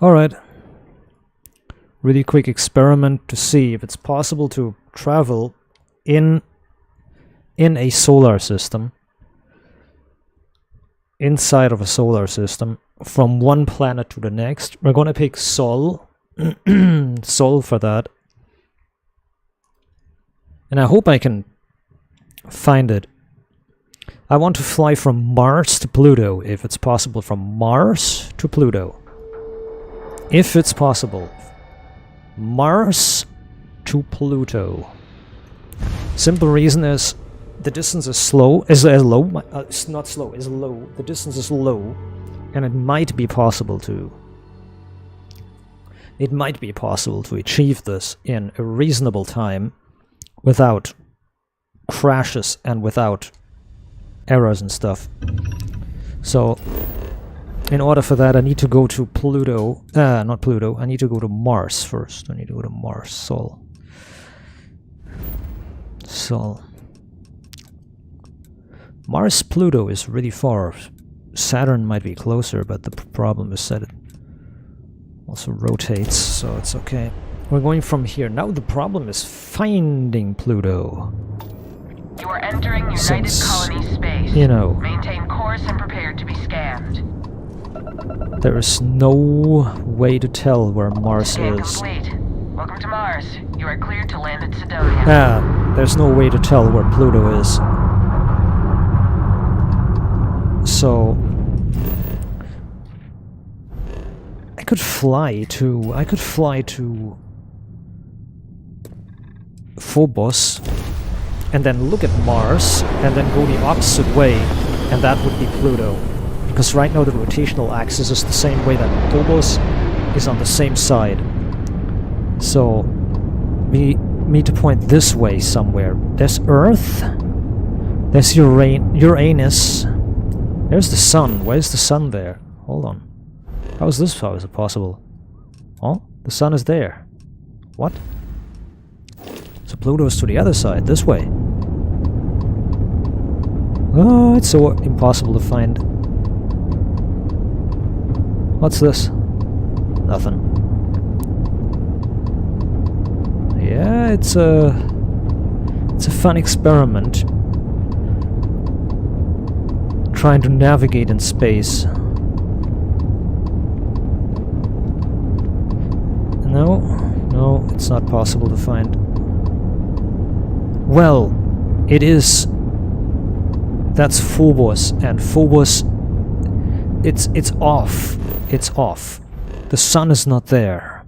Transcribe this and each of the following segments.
Alright. Really quick experiment to see if it's possible to travel in a solar system, inside of a solar system, from one planet to the next. We're gonna pick Sol, Sol for that. And I hope I can find it. I want to fly from Mars to Pluto, if it's possible from Mars to Pluto. If it's possible. Mars to Pluto. Simple reason is the distance is low. It's not slow, it's low. The distance is low, and it might be possible to achieve this in a reasonable time without crashes and without errors and stuff. So in order for that, I need to go to Pluto. Not Pluto. I need to go to Mars first. I need to go to Mars. Sol. Mars, Pluto is really far. Saturn might be closer, but the problem is that it also rotates, so it's okay. We're going from here. Now the problem is finding Pluto. You are entering United Colony space. You know. Maintain course and prepare to be scanned. There is no way to tell where Mars Scan is. complete. Welcome to Mars. You are cleared to land at Sidonia. There's no way to tell where Pluto is. So I could fly to Phobos and then look at Mars and then go the opposite way, and that would be Pluto. Because right now the rotational axis is the same way that Phobos is on the same side. So we need to point this way somewhere. There's Earth. There's Uranus. There's the Sun. Where's the Sun there? Hold on. How is it possible? Oh, the Sun is there. What? So Pluto is to the other side, this way. Oh, it's so impossible to find. What's this? Nothing. Yeah, it's a fun experiment. Trying to navigate in space. No, it's not possible to find. Well, it is. That's Phobos, and Phobos, it's off. It's off. The Sun is not there.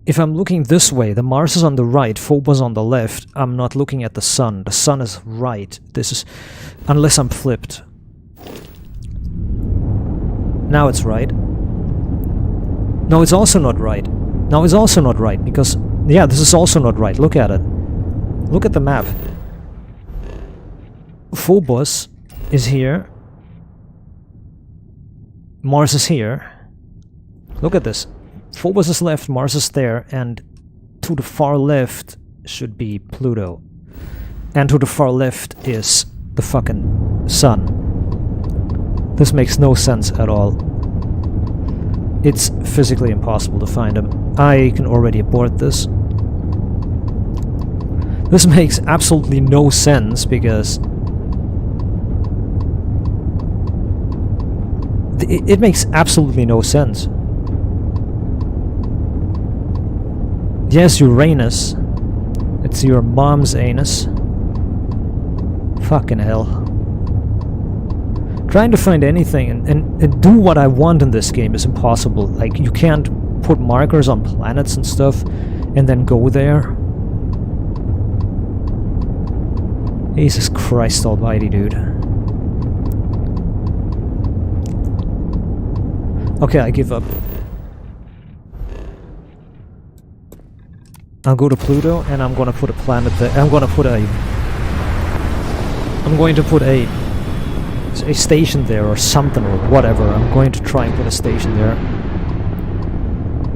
If I'm looking this way, the Mars is on the right, Phobos on the left, I'm not looking at the Sun. The Sun is right. This is... unless I'm flipped. Now it's right. No, it's also not right. No, it's also not right, because... yeah, this is also not right. Look at it. Look at the map. Phobos is here. Mars is here. Look at this. Phobos is left, Mars is there, and to the far left should be Pluto. And to the far left is the fucking Sun. This makes no sense at all. It's physically impossible to find him. I can already abort this. This makes absolutely no sense, because it makes absolutely no sense. Yes, Uranus. It's your mom's anus. Fucking hell. Trying to find anything and do what I want in this game is impossible. Like, you can't put markers on planets and stuff and then go there. Jesus Christ almighty, dude. Okay, I give up. I'll go to Pluto and I'm gonna put a planet there. I'm going to put a station there or something or whatever. I'm going to try and put a station there.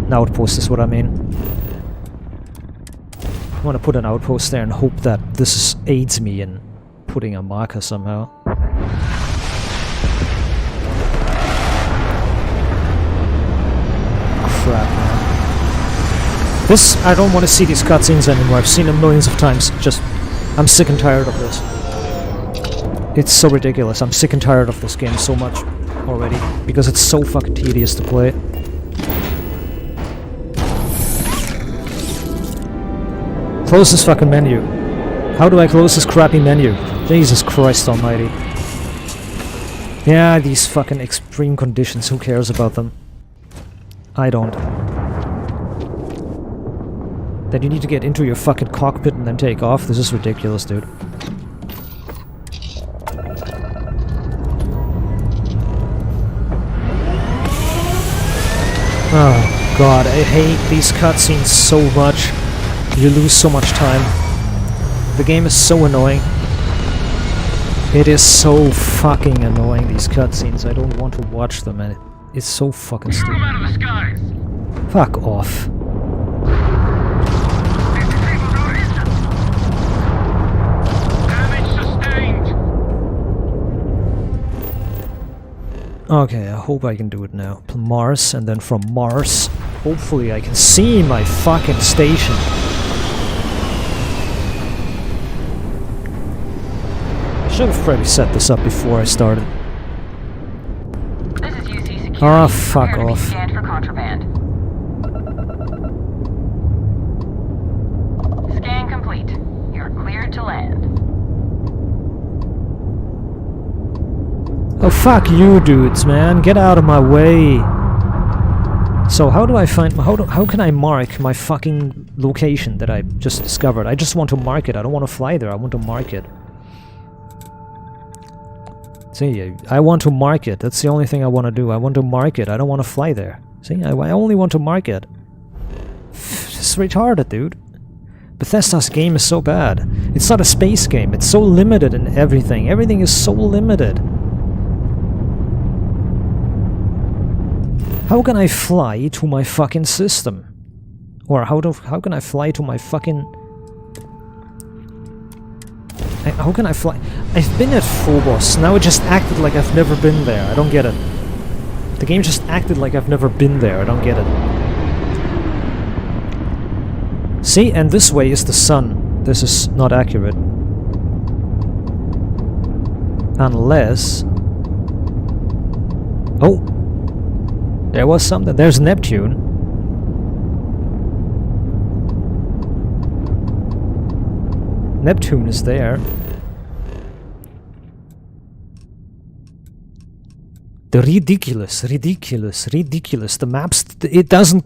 An outpost is what I mean. I want to put an outpost there and hope that this aids me in putting a marker somehow. This, I don't want to see these cutscenes anymore. I've seen them millions of times. Just, I'm sick and tired of this. It's so ridiculous. I'm sick and tired of this game so much already. Because it's so fucking tedious to play. Close this fucking menu. How do I close this crappy menu? Jesus Christ almighty. Yeah, these fucking extreme conditions, who cares about them? I don't. That you need to get into your fucking cockpit and then take off? This is ridiculous, dude. Oh god, I hate these cutscenes so much. You lose so much time. The game is so annoying. It is so fucking annoying, these cutscenes. I don't want to watch them, and it's so fucking stupid. Out of the skies. Fuck off. Damage sustained. Okay, I hope I can do it now. Mars, and then from Mars, hopefully I can see my fucking station. I should have probably set this up before I started. This is UC Security. Ah, fuck Prepare to be off. scanned for contraband. Scan complete. You're cleared to land. Oh fuck you dudes, man. Get out of my way. So how do I find... How can I mark my fucking location that I just discovered? I just want to mark it. I don't want to fly there. I want to mark it. See, I want to mark it. That's the only thing I want to do. I want to mark it. I don't want to fly there. See, I only want to mark it. It's retarded, dude. Bethesda's game is so bad. It's not a space game. It's so limited in everything. Everything is so limited. How can I fly to my fucking system? Or how can I fly to my fucking... How can I fly? I've been at Phobos, now it just acted like I've never been there. I don't get it. The game just acted like I've never been there. I don't get it. See, and this way is the sun. This is not accurate. Unless... Oh! There was something. There's Neptune. Neptune is there. The ridiculous. The maps. It does not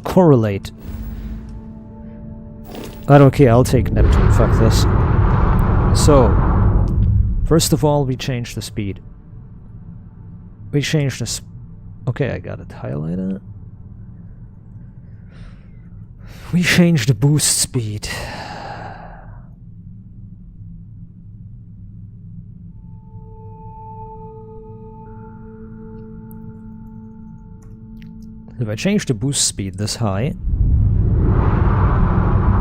correlate. But okay, I'll take Neptune. Fuck this. So, first of all, we change the speed. We change this. Okay, I got it highlighted. We change the boost speed. If I change the boost speed this high,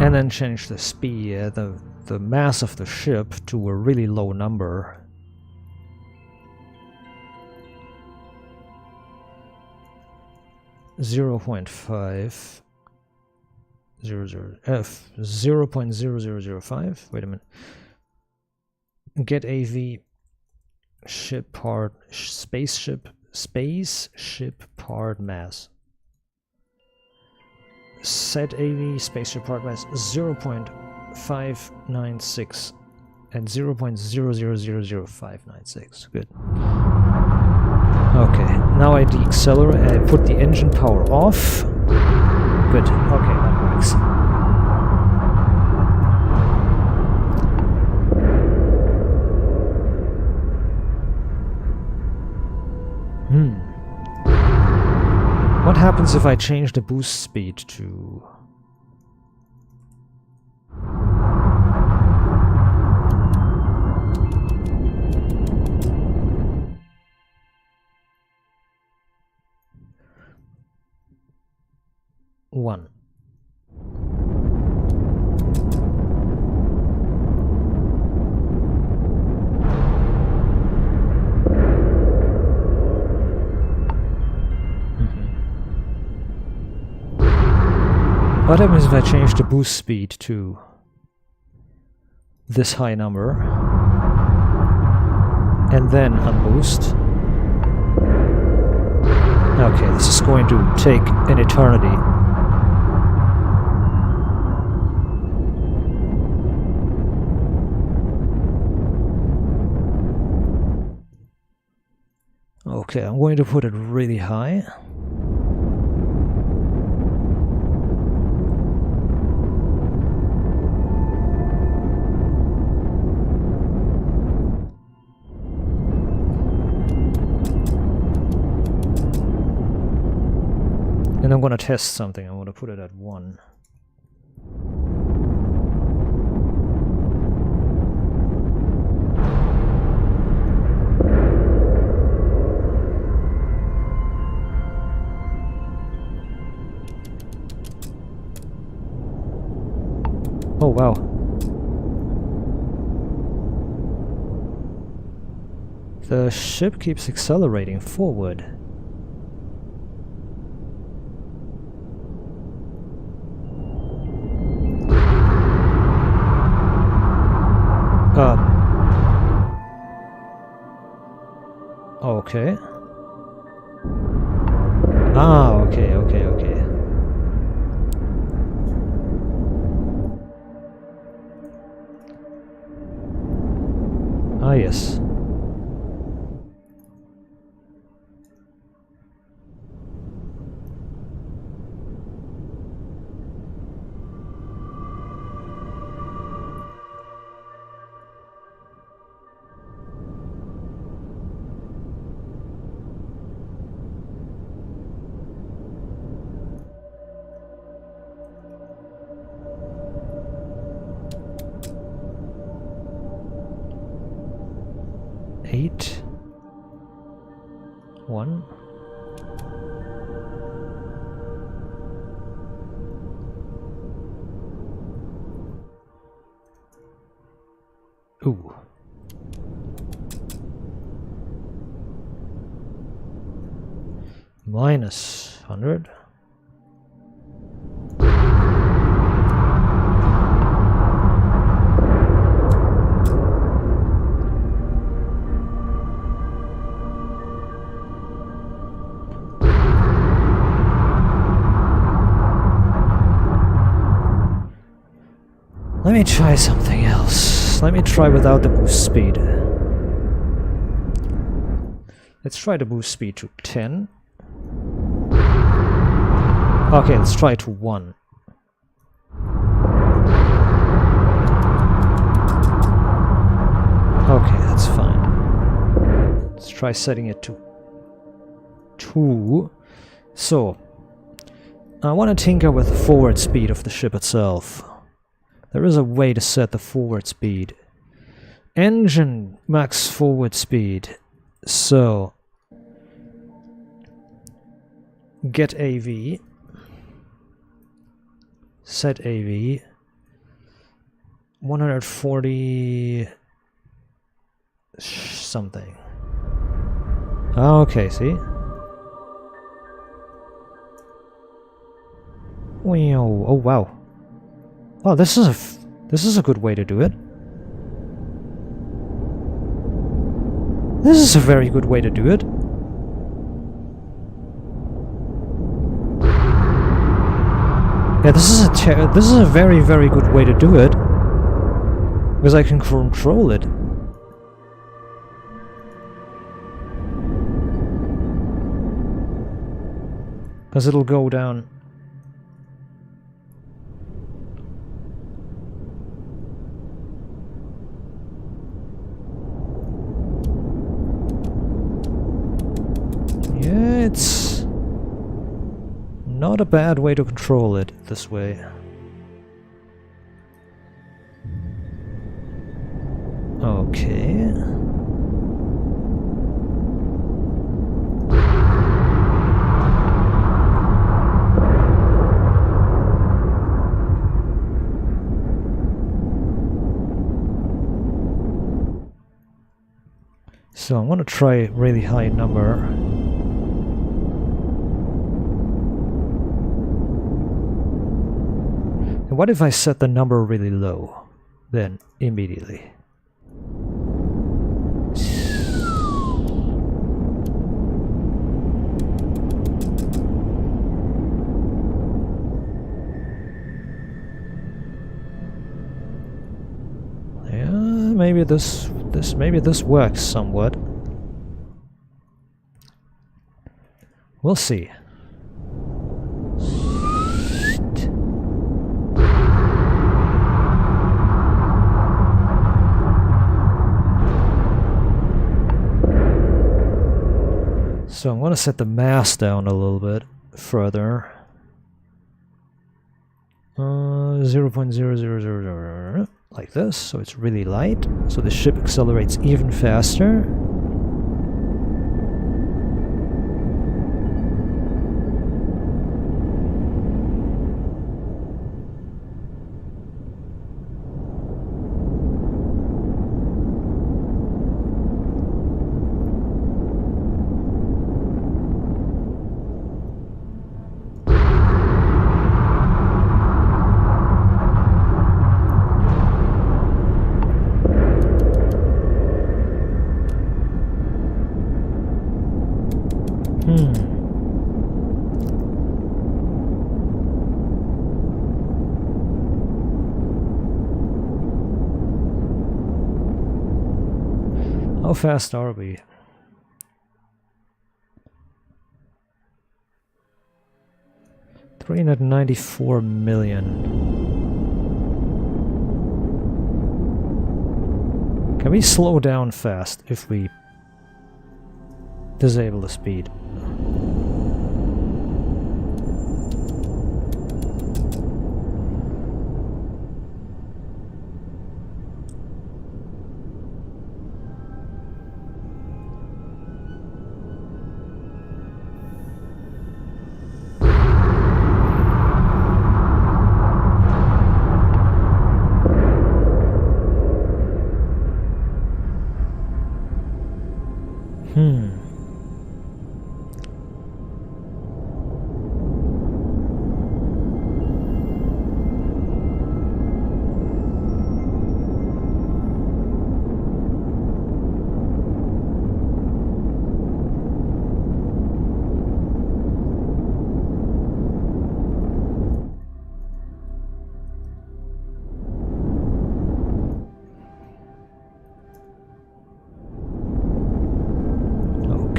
and then change the speed, the mass of the ship to a really low number. .5 F 0.0005. Wait a minute. Get AV ship part spaceship part mass. Set AV spaceship part mass 0.596 and 0.000596. Good. Okay, now I deaccelerate. I put the engine power off. Good. Okay, that works. What happens if I change the boost speed to... one. What happens if I change the boost speed to this high number and then unboost? Okay, this is going to take an eternity. Okay, I'm going to put it really high. And I'm gonna test something. I'm gonna put it at 1. Oh wow. The ship keeps accelerating forward. Okay. Ah, okay. Ah, yes. Eight. 1. Ooh. Minus 100. Let me try something else. Let me try without the boost speed. Let's try the boost speed to 10. Okay, let's try to 1. Okay, that's fine. Let's try setting it to 2. So, I want to tinker with the forward speed of the ship itself. There is a way to set the forward speed. Engine max forward speed. So, get AV. Set AV. 140 something. Okay, see? Oh wow. Oh, this is a good way to do it. This is a very good way to do it. Yeah, this is a very, very good way to do it, because I can control it. Because it'll go down. Yeah, it's not a bad way to control it this way. Okay. So I want to try a really high number. What if I set the number really low? Then immediately. Yeah, maybe this works somewhat. We'll see. So I'm going to set the mass down a little bit further. 0.0000 like this, so it's really light, so the ship accelerates even faster. How fast are we? $394 million. Can we slow down fast if we disable the speed?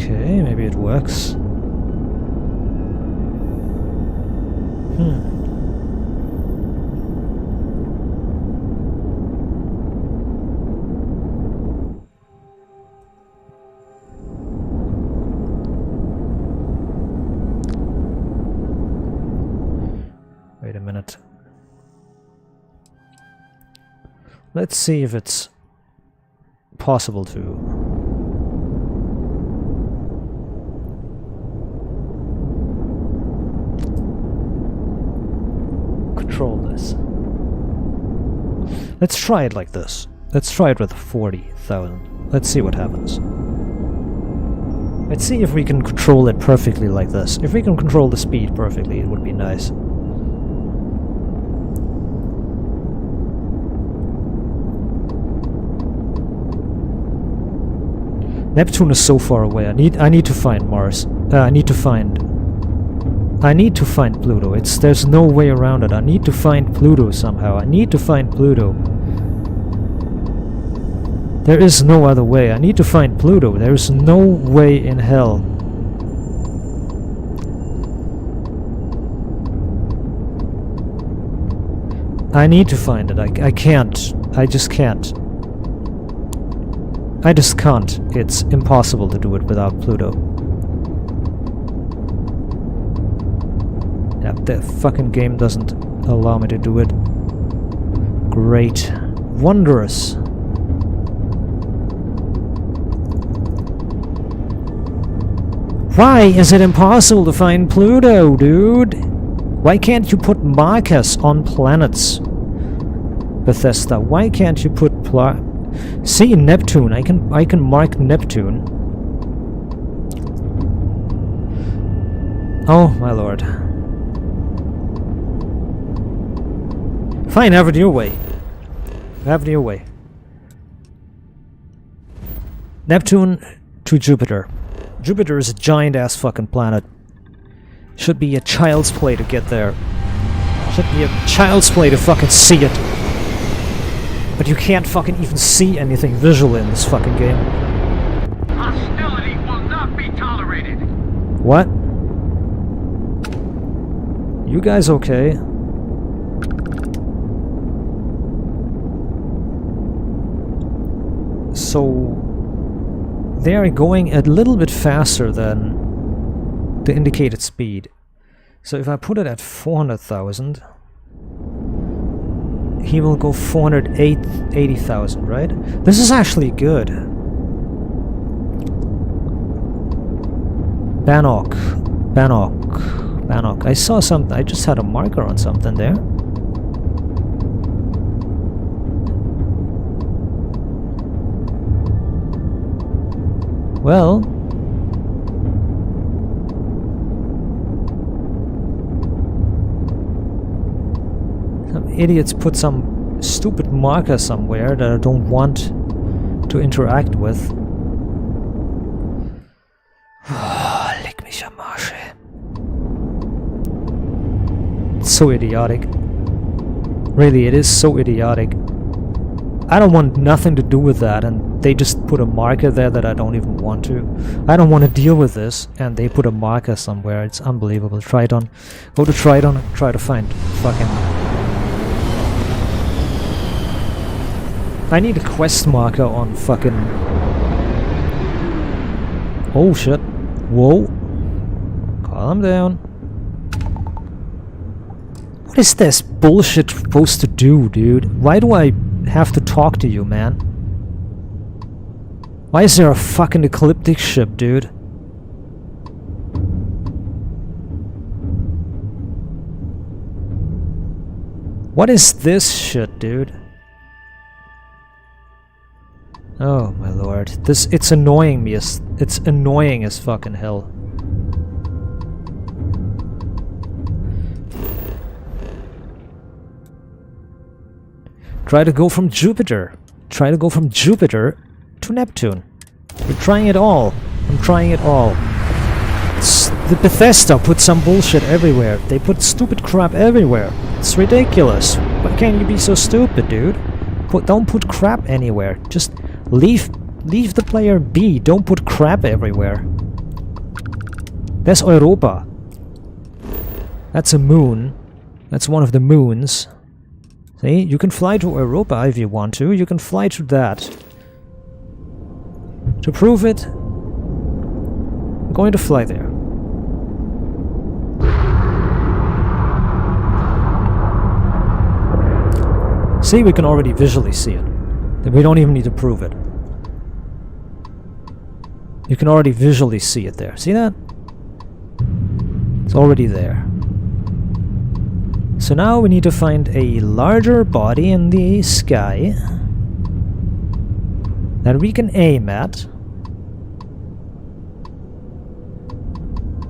Okay, maybe it works. Wait a minute. Let's see if it's possible to control this. Let's try it like this. Let's try it with 40,000. Let's see what happens. Let's see if we can control it perfectly like this. If we can control the speed perfectly, it would be nice. Neptune is so far away. I need to find Mars. I need to find Pluto. There's no way around it. I need to find Pluto somehow. I need to find Pluto. There is no other way. I need to find Pluto. There is no way in hell. I need to find it. I can't. I just can't. I just can't. It's impossible to do it without Pluto. Yeah, the fucking game doesn't allow me to do it. Great. Wondrous. Why is it impossible to find Pluto, dude? Why can't you put markers on planets? Bethesda, why can't you put see Neptune? I can mark Neptune. Oh my lord. Fine, have it your way. Have it your way. Neptune to Jupiter. Jupiter is a giant-ass fucking planet. Should be a child's play to get there. Should be a child's play to fucking see it. But you can't fucking even see anything visually in this fucking game. Hostility will not be tolerated. What? You guys okay? So they are going a little bit faster than the indicated speed. So if I put it at 400,000, he will go 480,000, right? This is actually good. Bannock. I saw something. I just had a marker on something there. Well, some idiots put some stupid marker somewhere that I don't want to interact with. Leck mich am Arsch. It's so idiotic. Really, it is so idiotic. I don't want nothing to do with that, and they just put a marker there that I don't even want to. I don't want to deal with this, and they put a marker somewhere. It's unbelievable. Triton. Go to Triton and try to find fucking... I need a quest marker on fucking... Oh shit. Whoa. Calm down. What is this bullshit supposed to do, dude? Why do I have to talk to you, man? Why is there a fucking ecliptic ship, dude? What is this shit, dude? Oh my lord. It's annoying me as... It's annoying as fucking hell. Try to go from Jupiter. Try to go from Jupiter to Neptune. We're trying it all. I'm trying it all. The Bethesda put some bullshit everywhere. They put stupid crap everywhere. It's ridiculous. Why can't you be so stupid, dude? Don't put crap anywhere. Just leave the player be. Don't put crap everywhere. There's Europa. That's a moon. That's one of the moons. See, you can fly to Europa if you want to. You can fly to that. To prove it, I'm going to fly there. See, we can already visually see it. We don't even need to prove it. You can already visually see it there. See that? It's already there. So now we need to find a larger body in the sky that we can aim at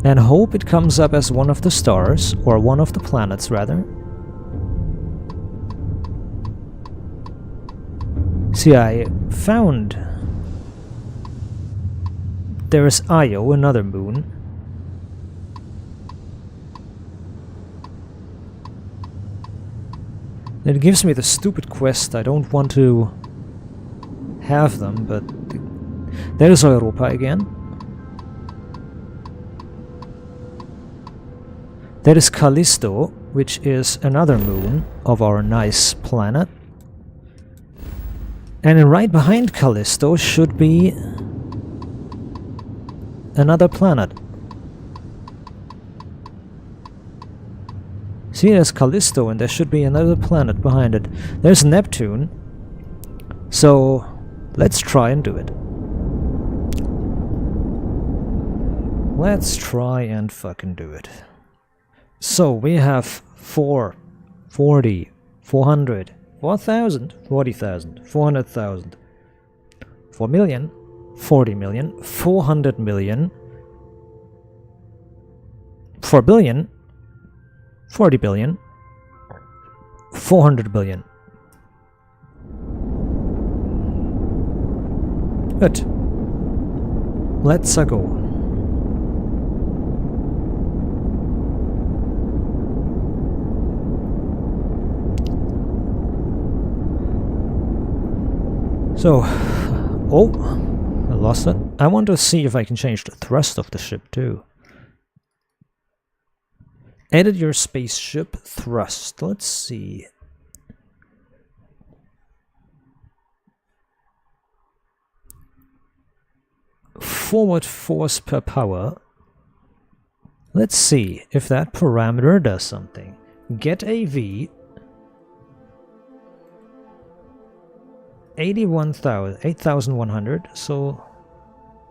and hope it comes up as one of the stars, or one of the planets rather. See, I found there is Io, another moon. It gives me the stupid quest. I don't want to have them, but there's Europa again. There is Callisto, which is another moon of our nice planet. And right behind Callisto should be another planet. See, there's Callisto, and there should be another planet behind it. There's Neptune. So, let's try and do it. Let's try and fucking do it. So, we have 40, 400, 4,000, 40,000, 400,000, 4 million, 40 million, 400 million, 4 billion, 40 billion, 400 billion. Good. Let's go. So, oh, I lost it. I want to see if I can change the thrust of the ship too. Edit your spaceship thrust. Let's see. Forward force per power. Let's see if that parameter does something. Get AV. 8,100. So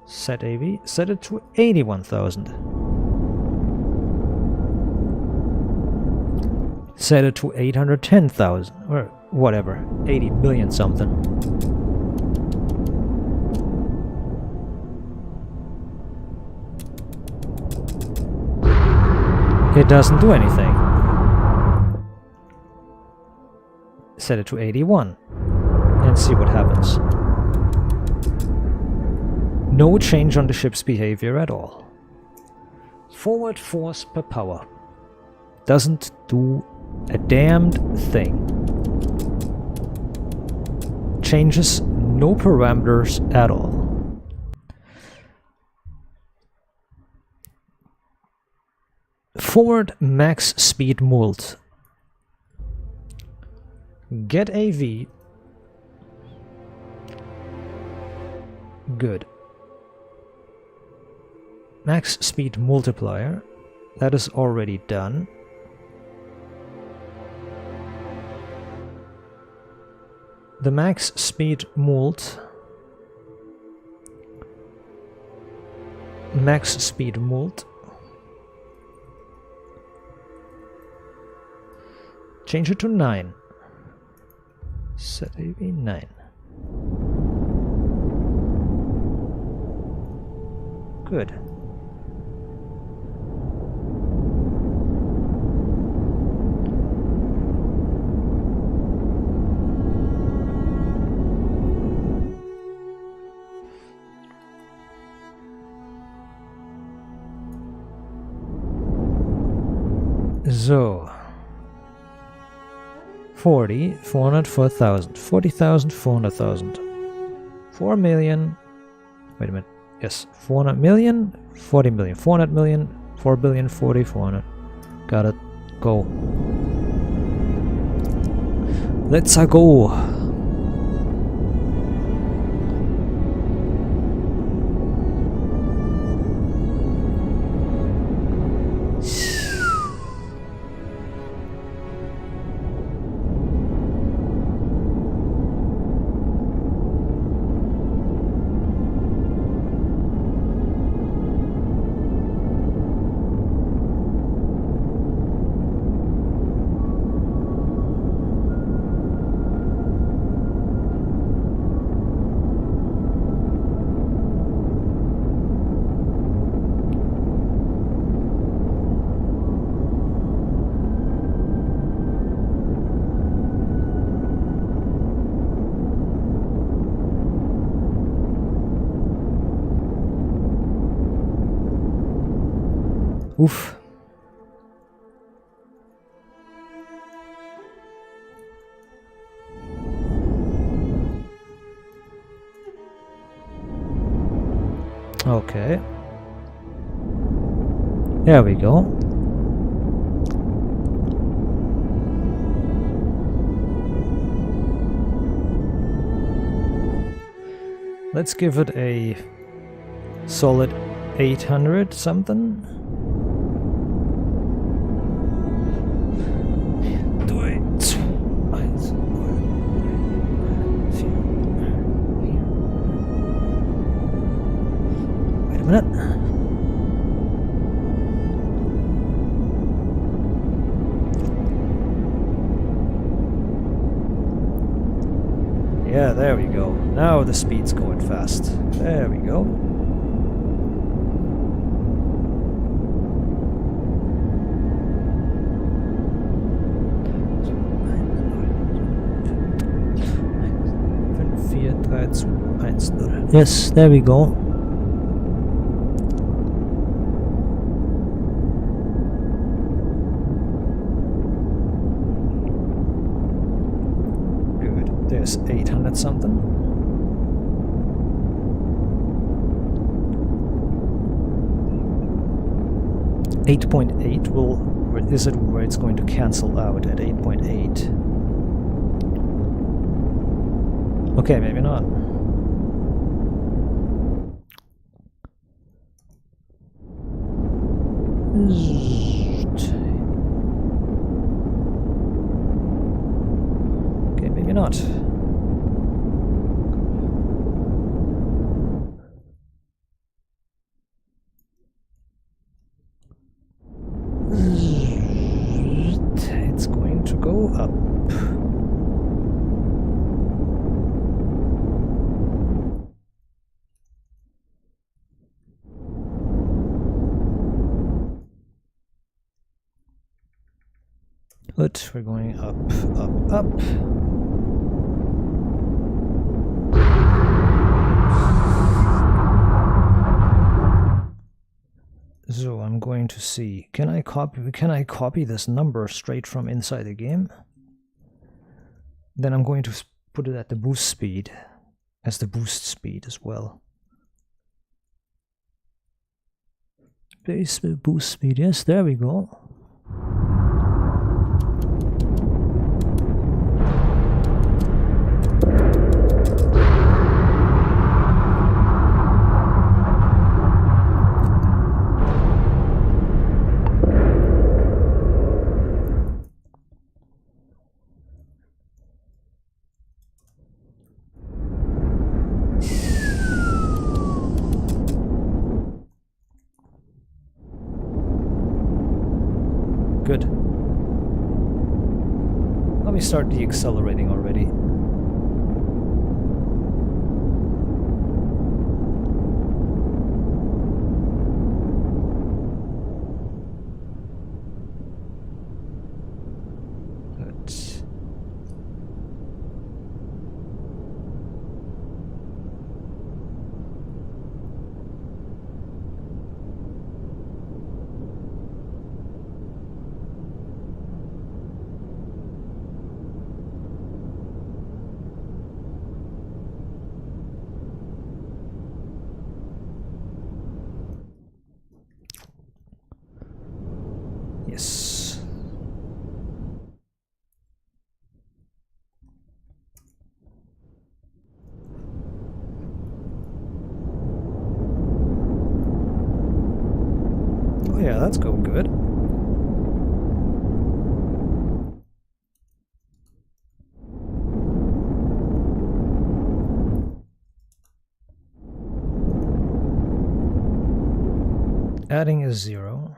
set AV. Set it to 81,000. Set it to 810,000 or whatever. 80 billion something. It doesn't do anything. Set it to 81 and see what happens. No change on the ship's behavior at all. Forward force per power. Doesn't do a damned thing. Changes no parameters at all. Forward max speed mult. Get AV. Good. Max speed multiplier. That is already done. The max speed mult. Max speed mult. Change it to 9. Set AV 9. Good. So 40, 400, 4,000, 40,000, 400,000, 4 million, wait a minute, yes, 400 million, 40 million, 400 million, 4 billion, 40, 400, got it, go. Let's go. Oof. Okay. There we go. Let's give it a solid 800 something. Minute. Yeah, there we go. Now the speed's going fast. There we go. Yes, there we go. Good. There's 800 something. 8.8 will, or is it where it's going to cancel out at 8.8? Okay, maybe not. Okay, maybe not. It's going to go up. But we're going up, up, up. So I'm going to see, can I copy this number straight from inside the game? Then I'm going to put it at the boost speed, as the boost speed as well. Base boost speed, yes, there we go. Good. Let me start deaccelerating already. Good. Yes. Oh yeah, that's going good. Adding is 0.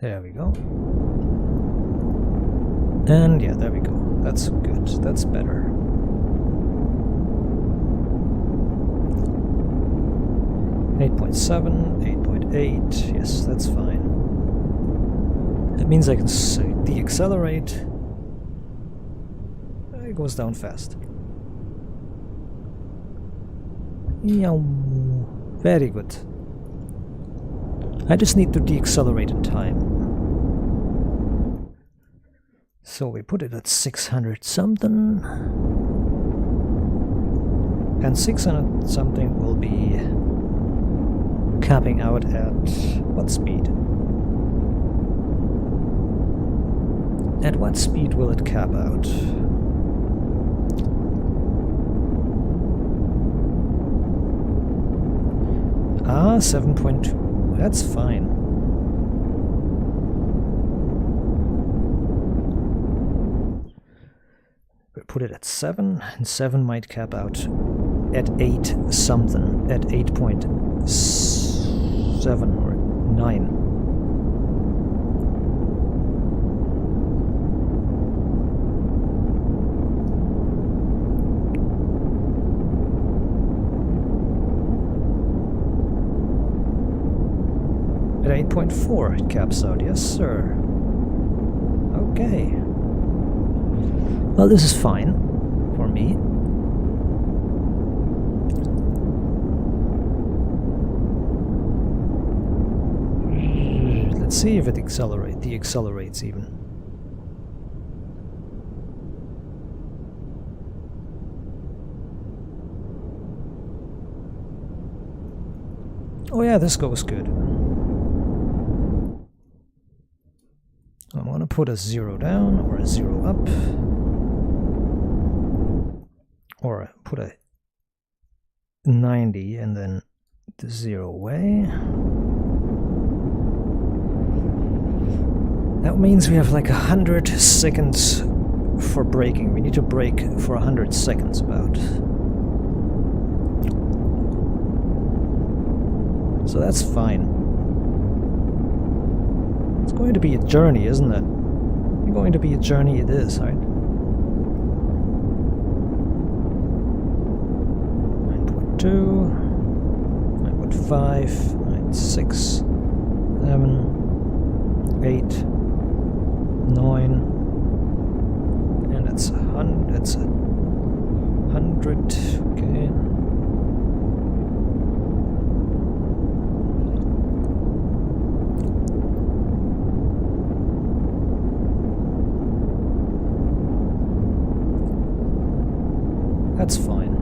There we go. And yeah, there we go. That's good. That's better. .7, 8.8. Yes, that's fine. That means I can deaccelerate. It goes down fast. Very good. I just need to deaccelerate in time. So we put it at 600 something. And 600 something will be capping out at what speed? At what speed will it cap out? 7.2. That's fine. We'll put it at 7, and 7 might cap out at 8 something, at 8.7 or 9. At 8.4 it caps out, yes sir. Okay. Well, this is fine for me. Let's see if it deaccelerates even. Oh yeah, this goes good. I'm gonna put a 0 down or a 0 up. Or put a 90 and then the 0 away. That means we have like 100 seconds for braking. We need to brake for 100 seconds about. So that's fine. It's going to be a journey, isn't it? It's going to be a journey it is, right? 9.2, 9.5, 9.6, 7, 8, 9, and it's 100, okay. That's fine.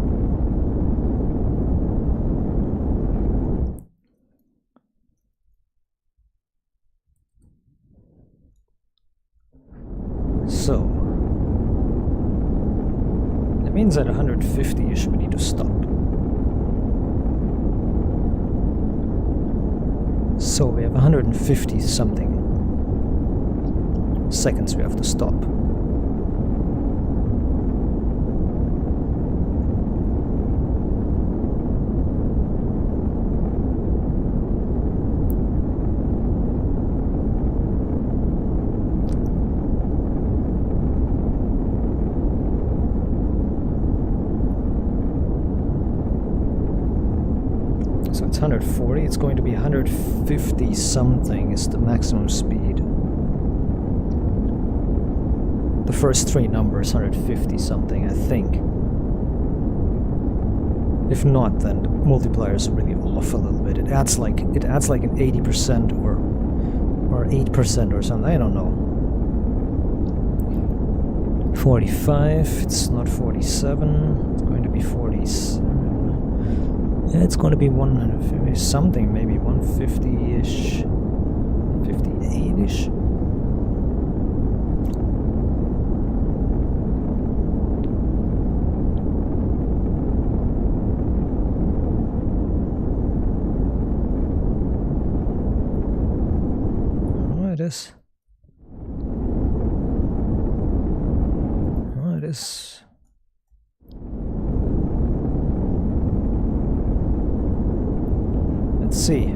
So, that means at 150-ish we need to stop. So we have 150 something seconds we have to stop. So it's 140, it's going to be 150 something is the maximum speed. The first three numbers, 150 something, I think. If not, then the multiplier is really off a little bit. It adds like an 80% or 8% or something, I don't know. 45, it's not 47, it's going to be 47. Yeah, it's going to be 150 something, maybe 150-ish, 58-ish. Oh, it is. Oh, it is. Let's see.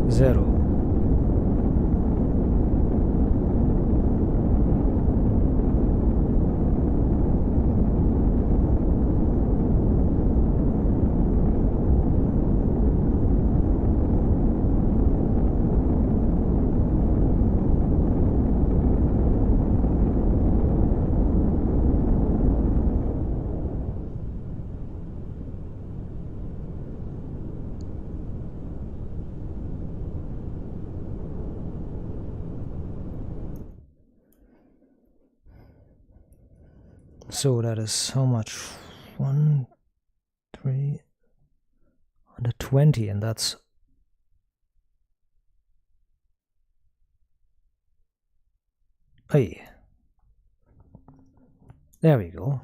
Zero. So that is how much? 1, 3, 120, and that's hey. There we go.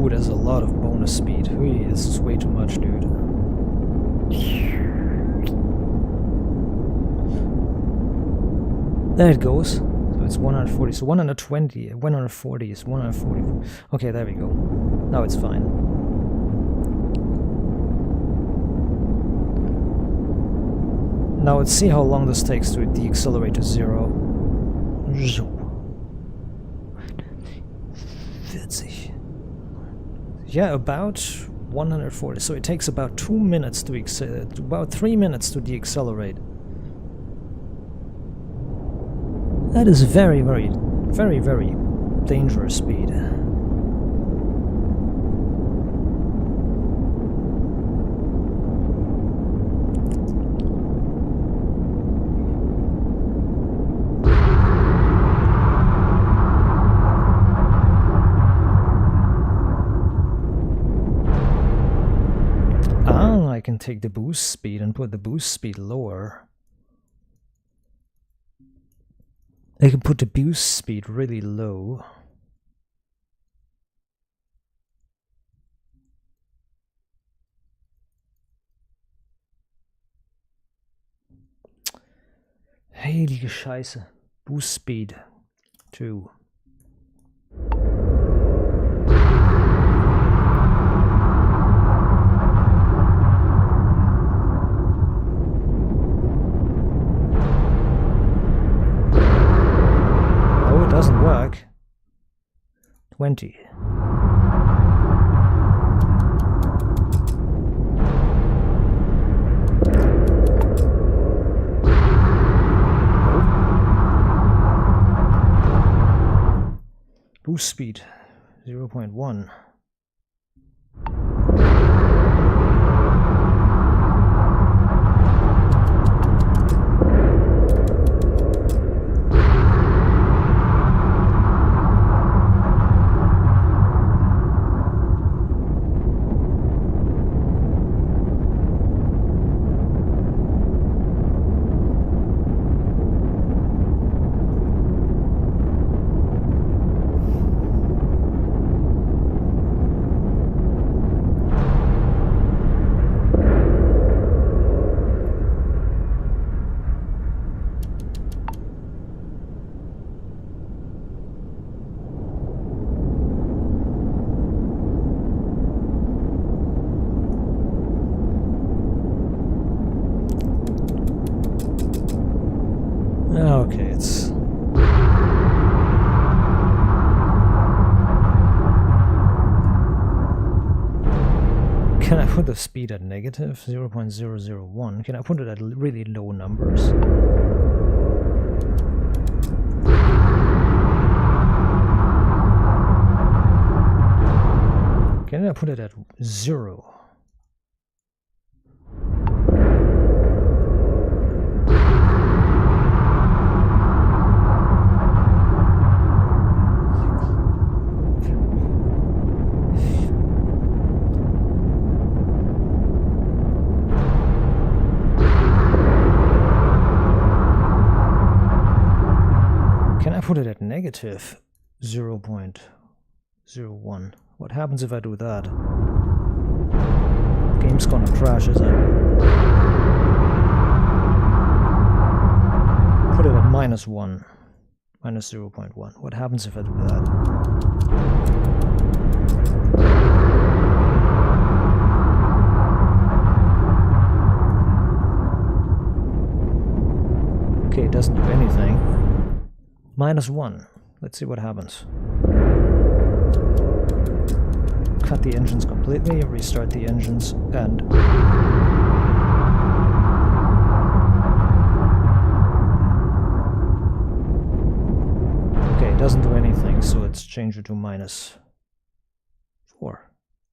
There's a lot of bonus speed. Whee, this is way too much, dude. There it goes. So it's 140. So 120, 140 is 140. Okay, there we go. Now it's fine. Now let's see how long this takes to deaccelerate to 0. 40. Yeah, about 140. So it takes about 2 minutes to about 3 minutes to deaccelerate. That is very, very, very, very dangerous speed. I can take the boost speed and put the boost speed lower. I can put the boost speed really low. Heilige Scheiße. Boost speed 2. Doesn't work. 20. Boost speed 0.1. Okay, it's... Can I put the speed at negative? 0.001. Can I put it at really low numbers? Can I put it at 0? Put it at negative 0.01. What happens if I do that? Game's gonna crash, is it? Put it at -1. Minus 0.1. What happens if I do that? Okay, it doesn't do anything. -1. Let's see what happens. Cut the engines completely, restart the engines, and... Okay, it doesn't do anything, so let's change it to -4.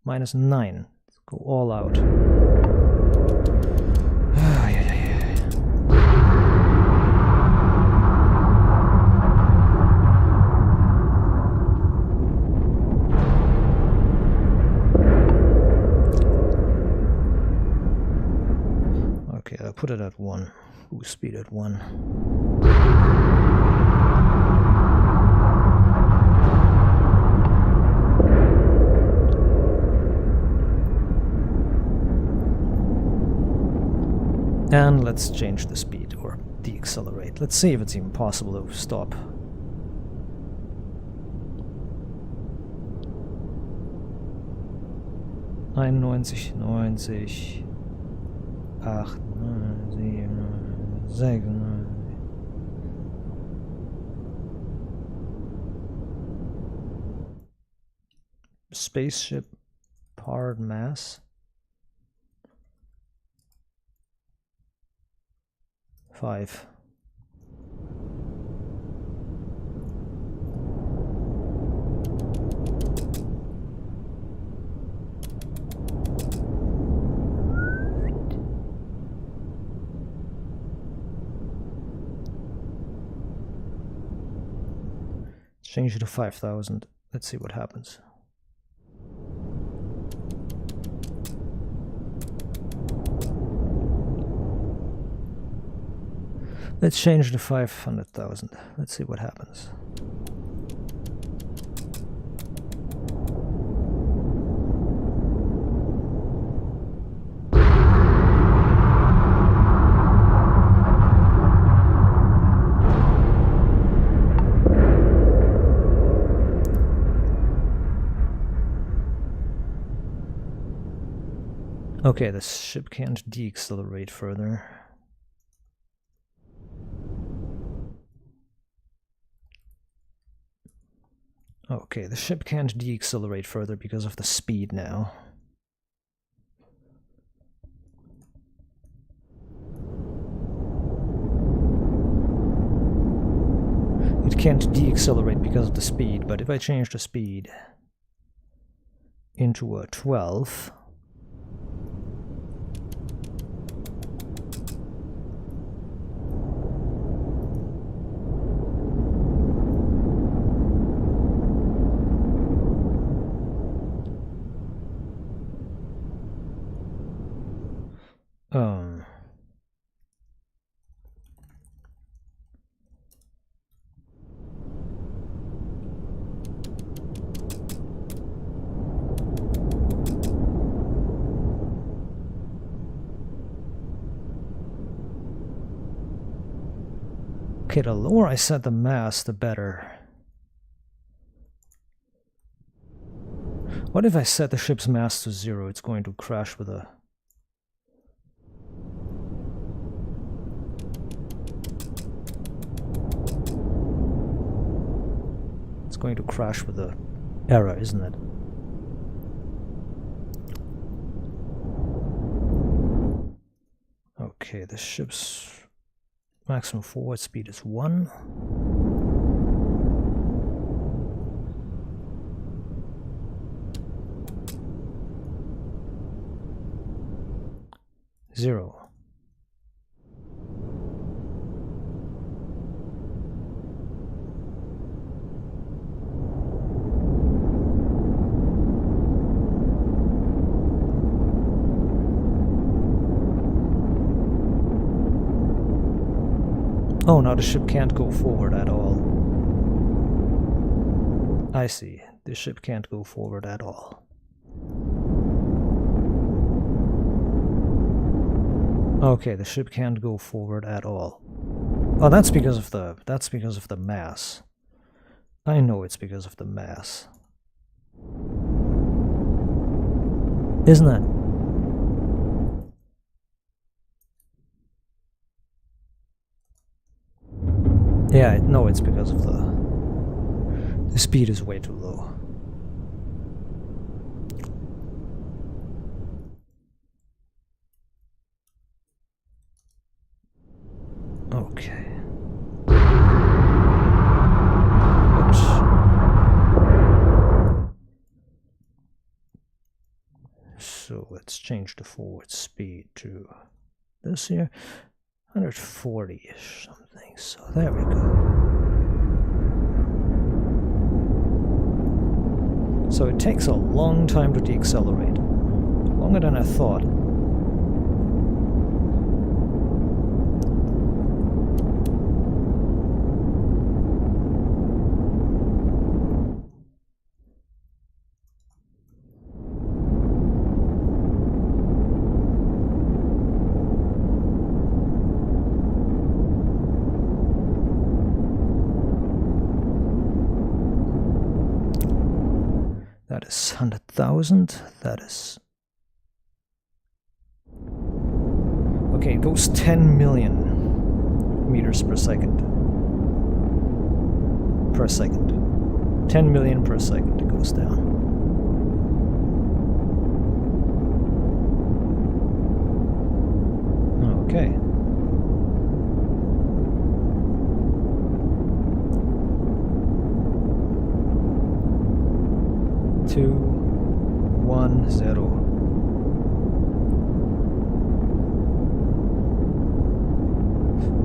-9. Let's go all out. Okay, I'll put it at 1. Boost speed at 1. And let's change the speed or deaccelerate. Let's see if it's even possible to stop. (91, 90, 8, 9, 7, Spaceship part mass 5. Change it to 5,000. Let's see what happens. Let's change to 500,000. Let's see what happens. Okay, the ship can't deaccelerate further. Okay, the ship can't deaccelerate further because of the speed now. It can't deaccelerate because of the speed, but if I change the speed into a 12, okay, the lower I set the mass, the better. What if I set the ship's mass to 0? It's going to crash with a... It's going to crash with a error, isn't it? Okay, the ship's maximum forward speed is 1. Zero. Oh, now the ship can't go forward at all. I see. The ship can't go forward at all. Okay, the ship can't go forward at all. Oh, that's because of the mass. I know it's because of the mass. Isn't it? Yeah, no, it's because of the speed is way too low. Okay. Oops. So let's change the forward speed to this here. 140-ish something, so there we go. So it takes a long time to deaccelerate. Longer than I thought. That is 100,000. That is... Okay, it goes 10 million. meters per second. Per second. 10 million per second it goes down. Okay. Two, 1, 0.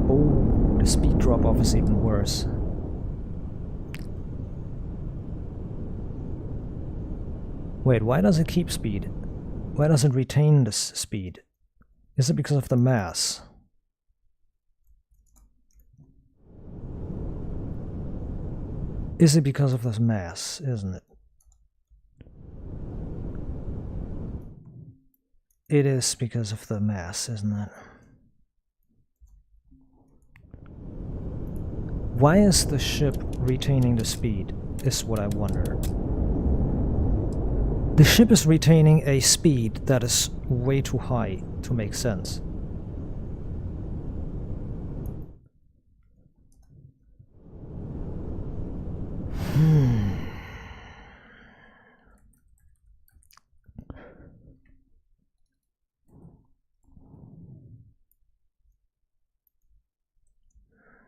Oh, the speed drop off is even worse. Wait, why does it keep speed? Why does it retain this speed? Is it because of the mass? Is it because of this mass, isn't it? It is because of the mass, isn't it? Why is the ship retaining the speed, is what I wonder. The ship is retaining a speed that is way too high to make sense.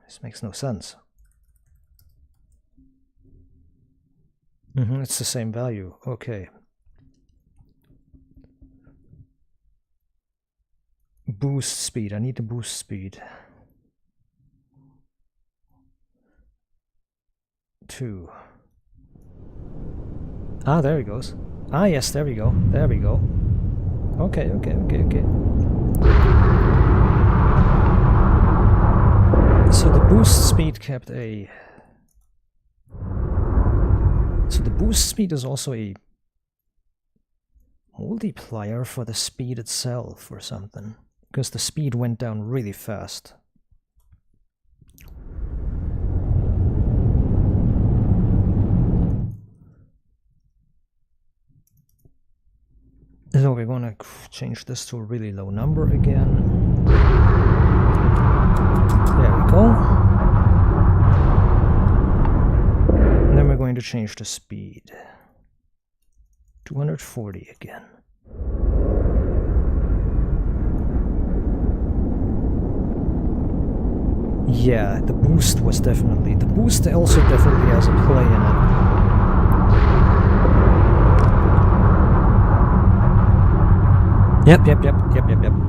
This makes no sense. It's the same value. Okay. Boost speed. I need to boost speed. 2. Ah, there he goes. Ah, yes, there we go. There we go. Okay. So the boost speed kept a... So the boost speed is also a multiplier for the speed itself or something. Because the speed went down really fast. So we're gonna change this to a really low number again. There we go. And then we're going to change the speed. 240 again. Yeah, the boost was definitely... The boost also definitely has a play in it. Yep.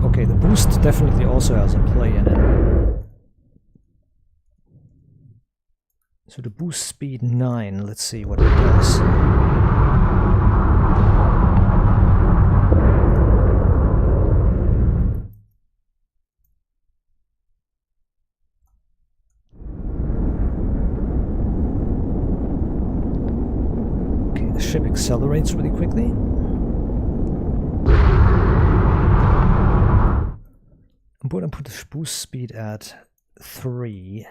Okay, the boost definitely also has a play in it. So the boost speed 9, let's see what it does. Okay, the ship accelerates really quickly. I'm going to put the boost speed at 3.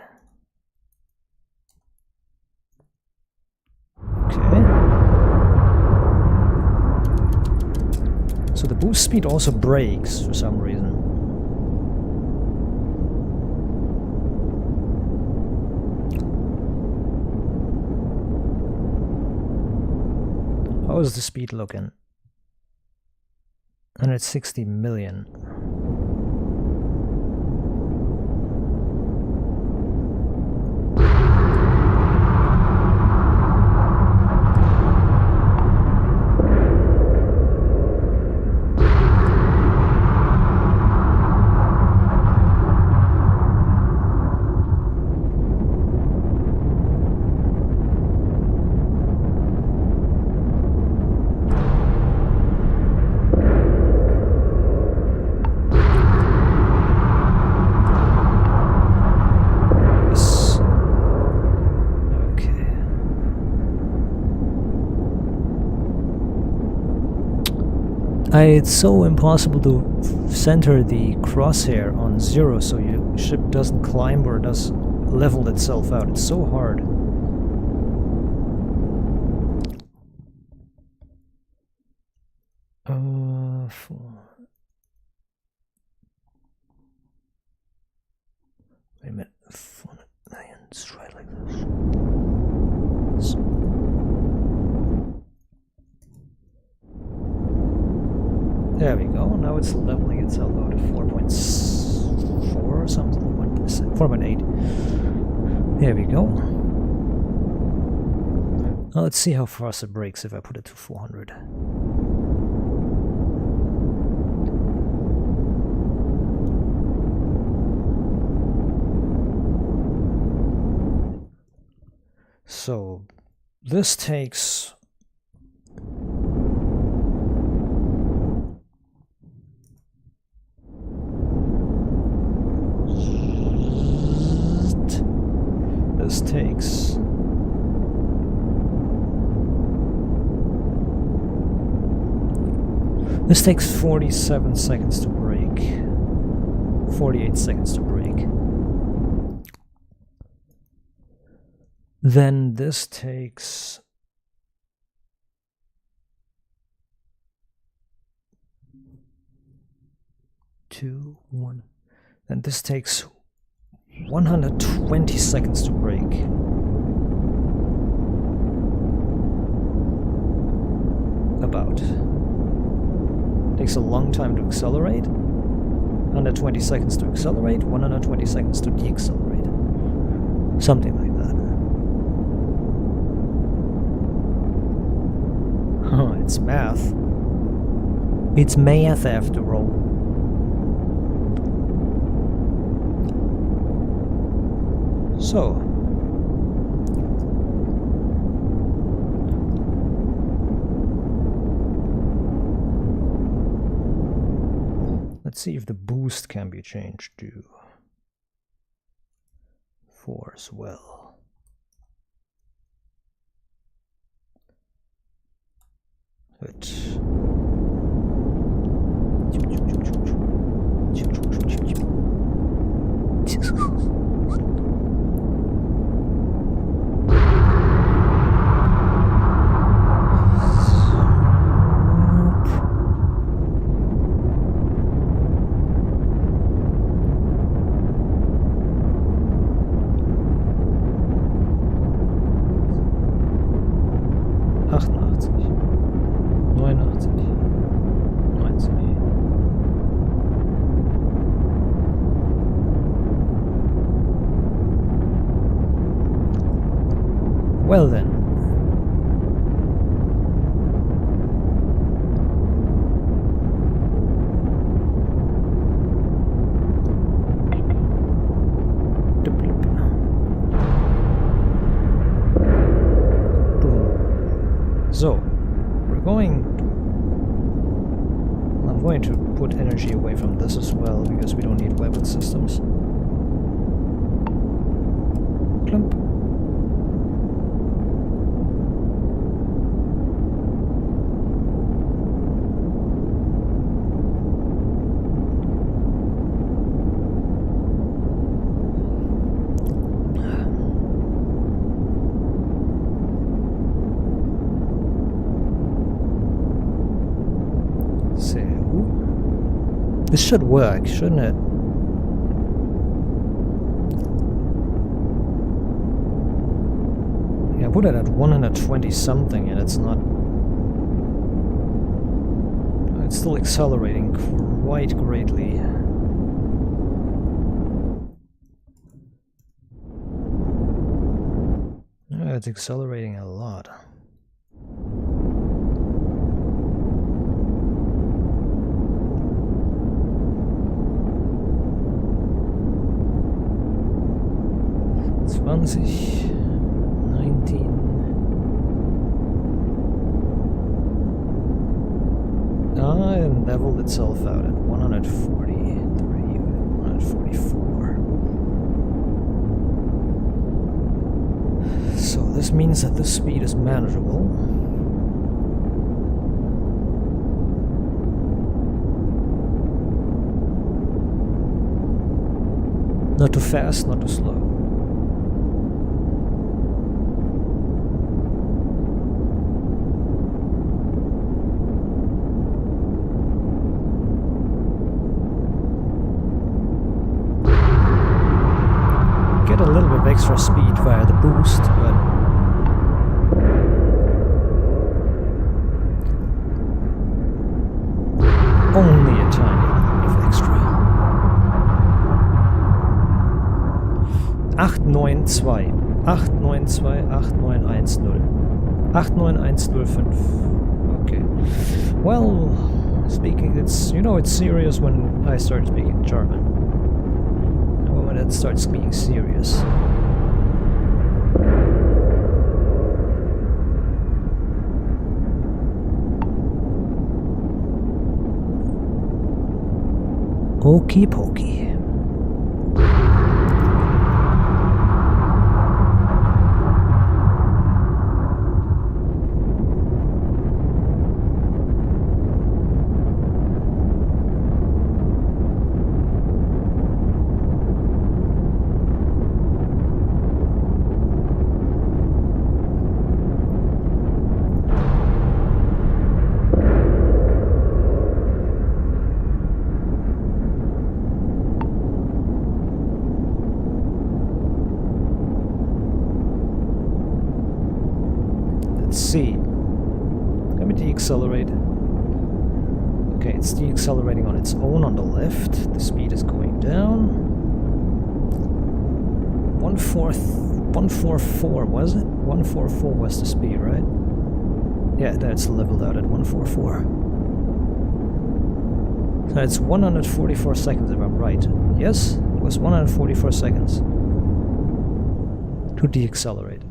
Okay. So the boost speed also brakes for some reason. How is the speed looking? 160 million. It's so impossible to center the crosshair on 0 so your ship doesn't climb or does level itself out. It's so hard. Wait a minute. There we go. Now it's leveling itself out at 4.4 or something. 1%. 4.8. There we go. Now let's see how fast it breaks if I put it to 400. So this takes This takes 47 seconds to break. 48 seconds to break. Then this takes 2, 1. Then this takes 120 seconds to break. About. Takes a long time to accelerate. 120 seconds to accelerate, 120 seconds to deaccelerate. Something like that. Oh, it's math. It's math after all. So, let's see if the boost can be changed to 4 as well. Good. Well then. So, I'm going to put energy away from this as well, because we don't need weapon systems. Clump. This should work, shouldn't it? Yeah, I put it at 120 something and it's not... It's still accelerating quite greatly. Yeah, it's accelerating a lot. It's 19. And leveled itself out at 143, 144. So this means that the speed is manageable. Not too fast, not too slow. Get a little bit of extra speed via the boost, but only a tiny little bit of extra. 892 892 8910 89105. Okay. Well, speaking, it's, you know, it's serious when I start speaking German. When it starts being serious. Okie pokey. See. Let me deaccelerate. Okay, it's deaccelerating on its own on the left. The speed is going down. 144 was it? 144 was the speed, right? Yeah, that's leveled out at 144. So it's 144 seconds if I'm right. Yes, it was 144 seconds to deaccelerate.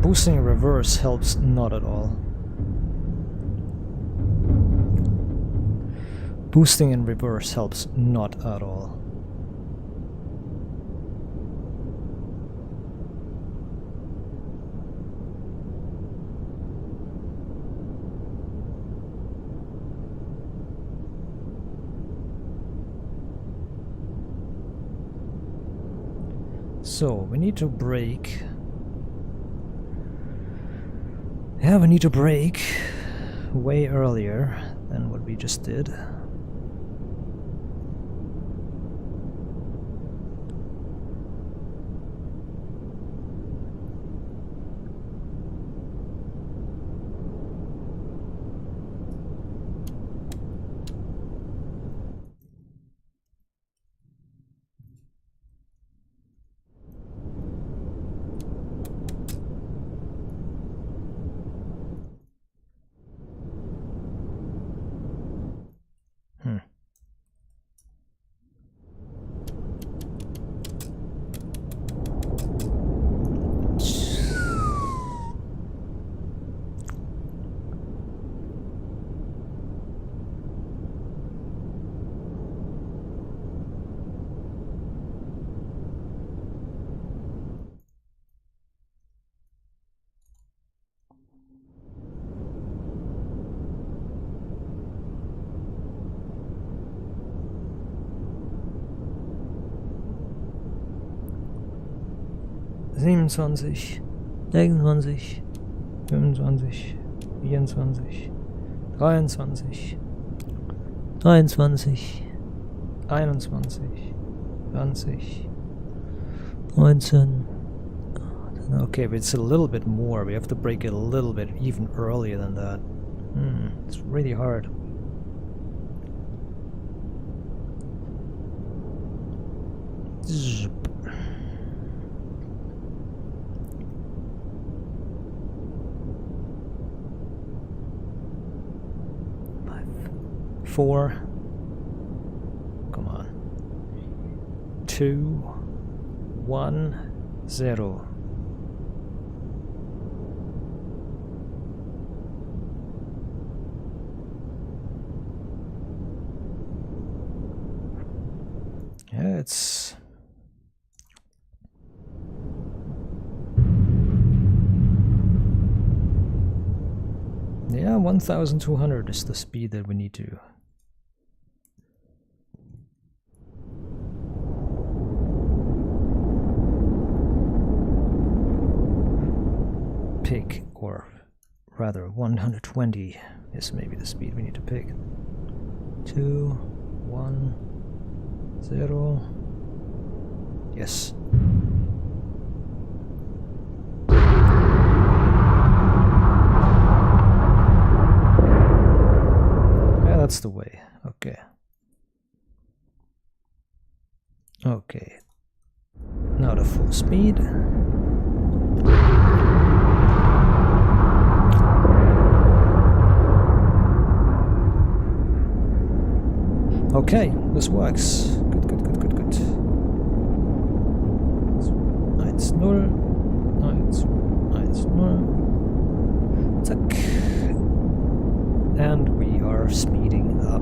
Boosting in reverse helps not at all. Boosting in reverse helps not at all. So, we need to brake. Yeah, we need to brake way earlier than what we just did. 27, 26, 25, 24, 23, 23, 21, 20, 19. Okay, but it's a little bit more. We have to break it a little bit even earlier than that. It's really hard. Zip. 4. Come on. 2, 1, 0. Yeah, it's... Yeah, 1200 is the speed that we need to... pick, or rather 120 is maybe the speed we need to pick. 2, 1, 0. Yes. Yeah, that's the way. Okay. Okay. Now the full speed. Okay, this works. Good, good, good, good, good. 1-0. 1-0. Zack. And we are speeding up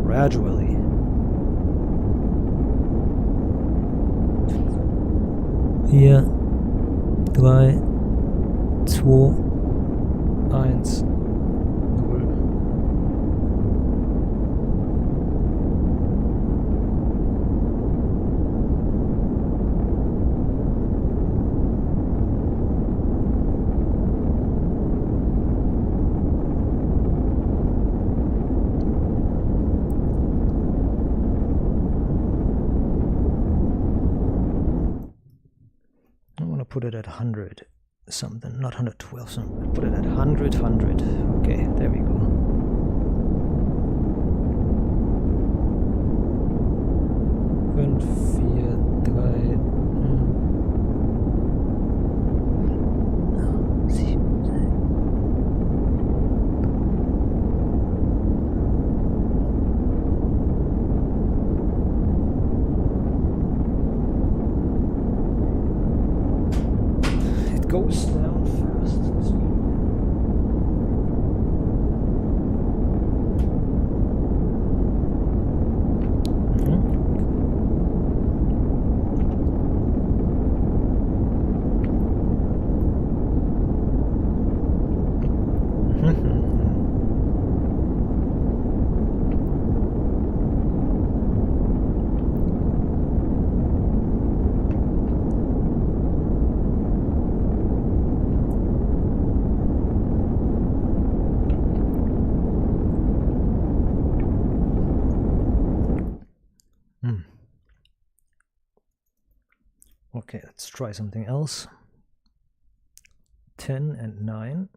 gradually. Hier 3, 2, 1, 0. Put it at 100 something, not 112 something. Put it at 100, 100. Okay, there we go. Fünf, vier, drei, 7, 6. Goes down fast. Okay, let's try something else. 10 and 9.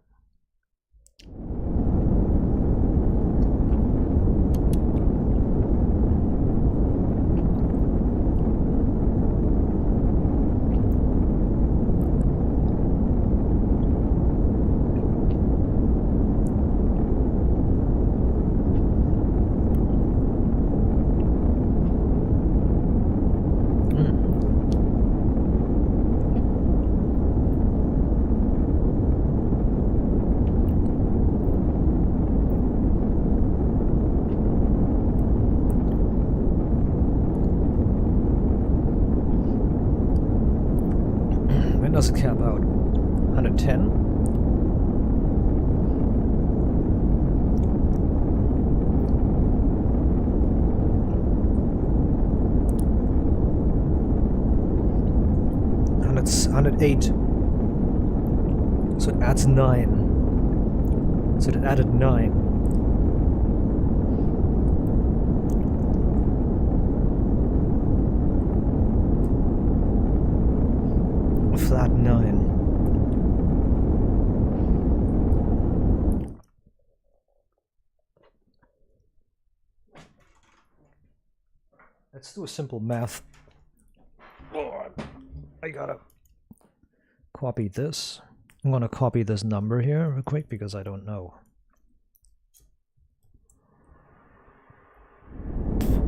Does it care about 110? it's 108. So it adds 9. So it added 9. Flat 9. Let's do a simple math. Oh, I gotta copy this. I'm gonna copy this number here real quick because I don't know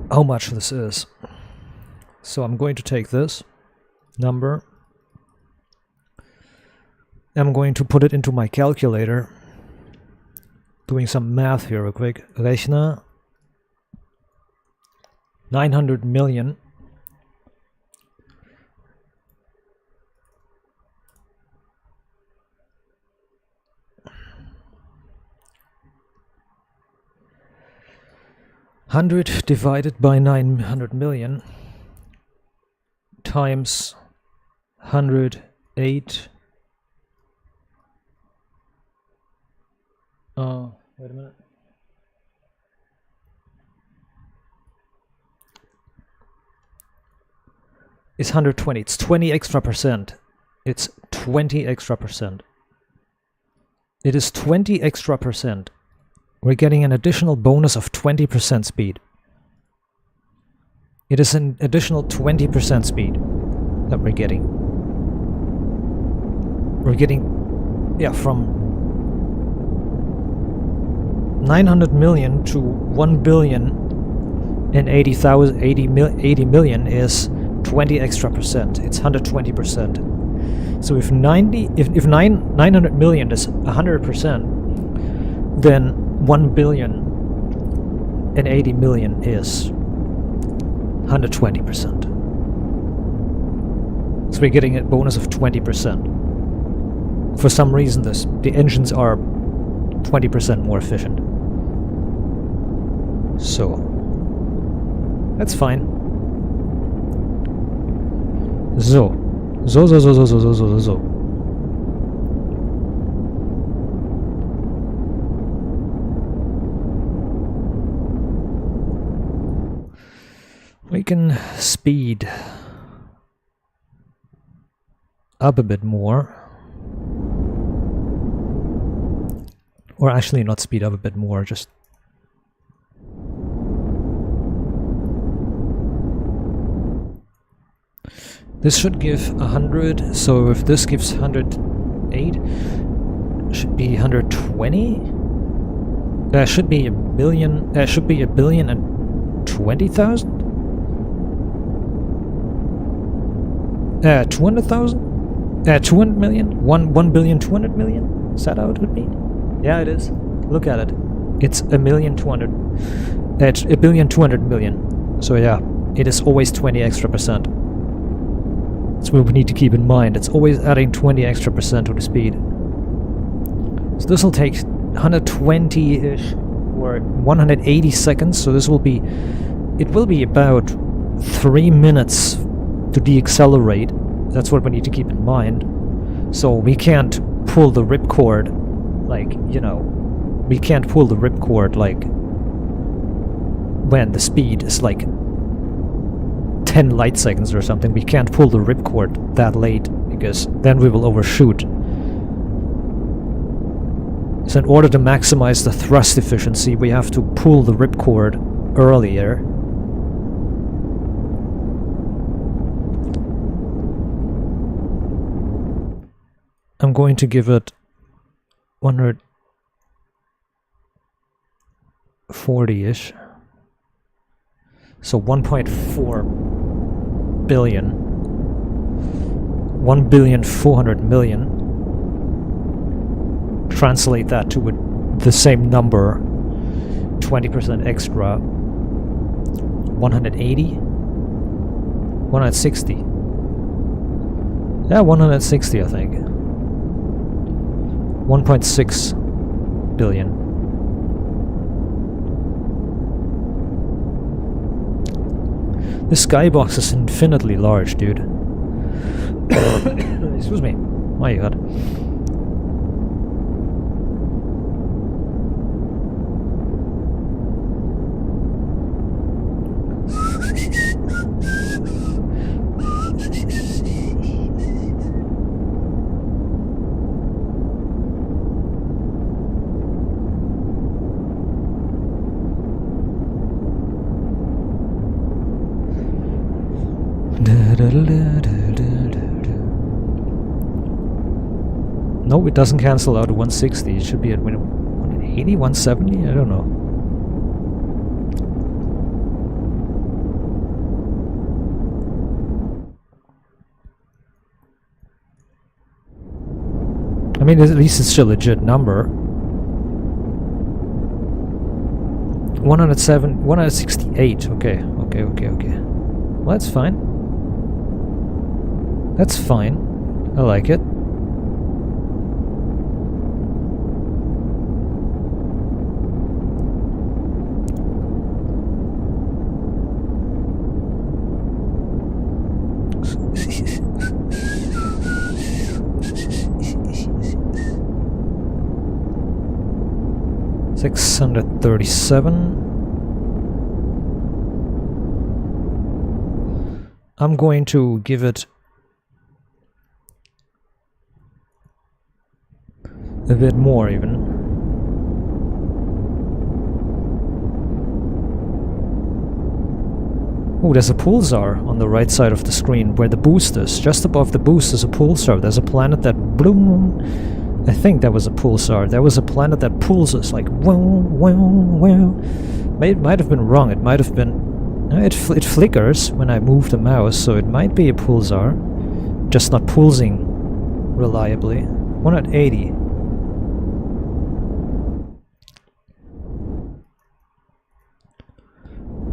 how much this is. So I'm going to take this number. I'm going to put it into my calculator. Doing some math here real quick. Rechner 900 million. Hundred divided by 900 million times 108. Wait a minute. It's 120. It's 20 extra percent. It's 20 extra percent. It is 20 extra percent. We're getting an additional bonus of 20% speed. It is an additional 20% speed that we're getting. We're getting, yeah, from 900 million to 1 billion and 80 million is 20 extra percent. It's 120%. So if 900 million is 100%, then 1 billion and 80 million is 120%. So we're getting a bonus of 20%. For some reason the engines are 20% more efficient. So that's fine. So. We can speed up a bit more. Or actually not speed up a bit more, just this should give 100, so if this gives 108, should be 120? That should be a billion, should be 1,020,000? 200,000? 200 million? 1,200 million? Is that how it would be? Yeah, it is. Look at it. It's 1,200,000. It's 1,200,000,000. So yeah, it is always 20 extra percent. That's what we need to keep in mind. It's always adding 20 extra percent to the speed. So this will take 120-ish or 180 seconds. So this will be, it will be about 3 minutes to deaccelerate. That's what we need to keep in mind. So we can't pull the ripcord, like, you know, we can't pull the ripcord like when the speed is like 10 light seconds or something. We can't pull the ripcord that late because then we will overshoot. So in order to maximize the thrust efficiency, we have to pull the ripcord earlier. I'm going to give it 140-ish. So 1.4 billion. 1,400,000,000. Translate that to the same number. 20% extra. 180? 160. Yeah, 160 I think. 1.6 billion. The skybox is infinitely large, dude. Excuse me. My god. No, it doesn't cancel out at 160. It should be at 180, 170? I don't know. I mean, at least it's still a legit number. 107, 168. Okay. Well, that's fine. That's fine. I like it. $637. I'm going to give it a bit more even. Oh, there's a pulsar on the right side of the screen where the boost is. Just above the boost is a pulsar. There's a planet that bloom. I think that was a pulsar. There was a planet that pulses like wow, wow, wow. It might have been wrong. It might have been. It flickers when I move the mouse, so it might be a pulsar, just not pulsing reliably. 180.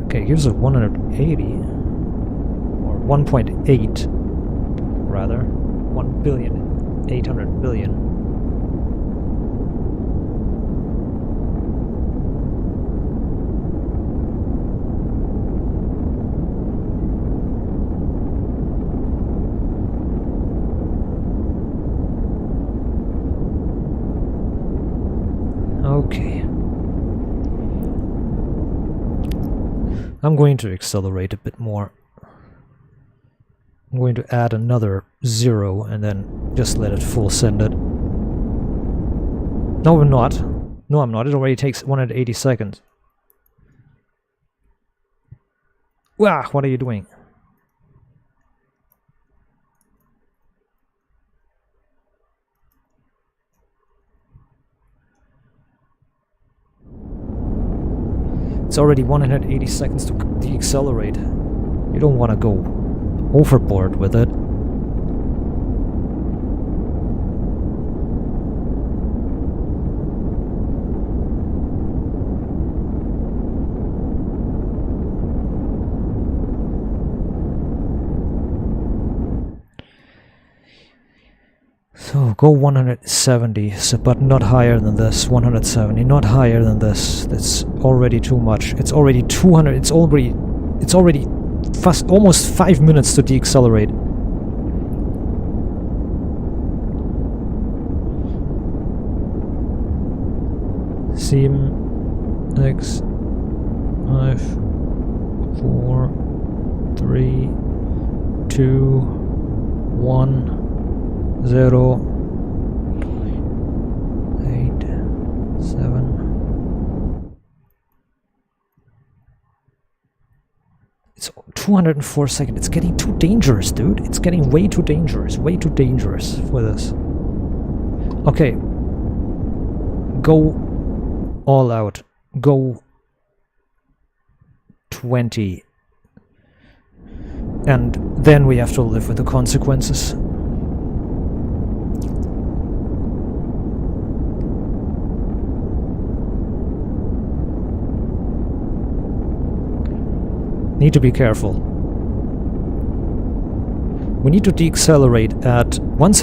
Okay, here's a 180 or 1.8 rather. 1,800,000,000. Okay. I'm going to accelerate a bit more. I'm going to add another 0 and then just let it full send it. No, I'm not. No, I'm not. It already takes 180 seconds. Wow, what are you doing? It's already 180 seconds to deaccelerate. You don't want to go overboard with it. So go 170, so, but not higher than this. 170, not higher than this. That's already too much. It's already 200. It's already fast, almost 5 minutes to deaccelerate. Seem X 5 4 3 2 1 0 8 7. It's 204 seconds. It's getting too dangerous, dude. It's getting way too dangerous. Way too dangerous for this. Okay. Go all out. Go 20. And then we have to live with the consequences. Need to be careful. We need to deaccelerate at once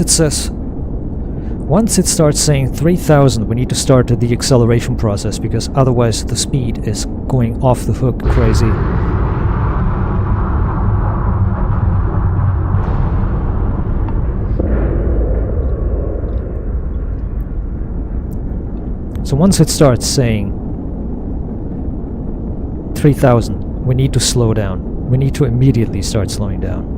it starts saying 3000, we need to start the deacceleration process, because otherwise the speed is going off the hook crazy. So once it starts saying 3000, we need to slow down. We need to immediately start slowing down.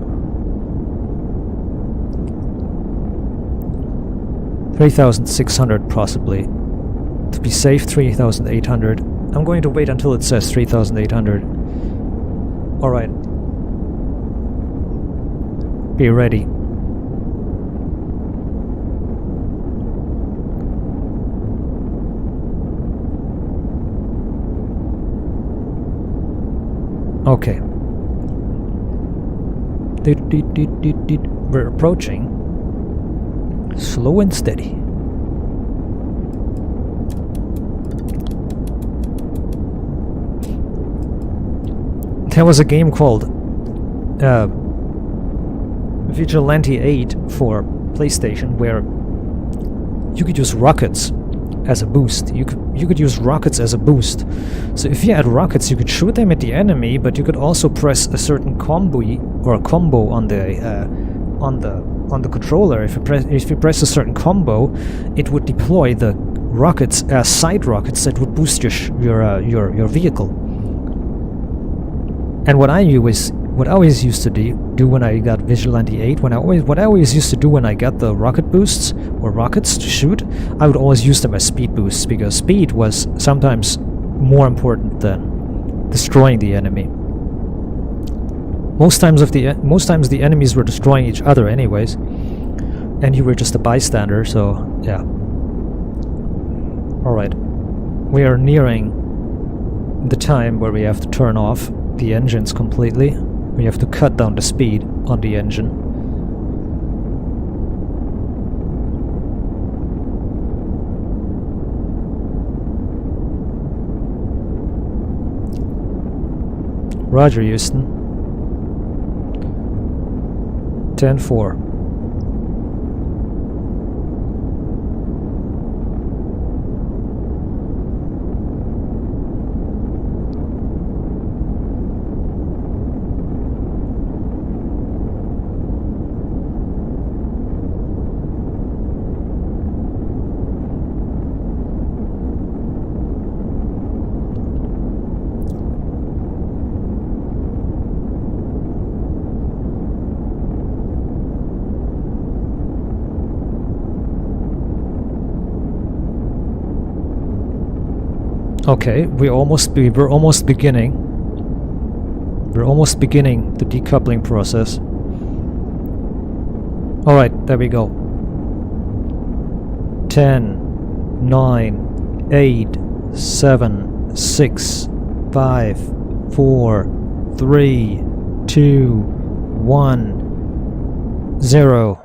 3600 possibly. To be safe, 3800. I'm going to wait until it says 3800. Alright. Be ready. Okay. We're approaching. Slow and steady. There was a game called Vigilante 8 for PlayStation where you could use rockets as a boost. You could use rockets as a boost. So if you had rockets, you could shoot them at the enemy, but you could also press a certain combo on the controller. If you press a certain combo, it would deploy the rockets as side rockets that would boost your vehicle. And what I always used to do when I got Vigilante 8, what I always used to do when I got the rocket boosts or rockets to shoot, I would always use them as speed boosts, because speed was sometimes more important than destroying the enemy. Most times the enemies were destroying each other anyways, and you were just a bystander, so yeah. Alright. We are nearing the time where we have to turn off the engines completely. We have to cut down the speed on the engine. Roger, Houston. 10-4. Okay, we're almost beginning the decoupling process. Alright, there we go. 10, 9, 8, 7, 6, 5, 4, 3, 2, 1, 0.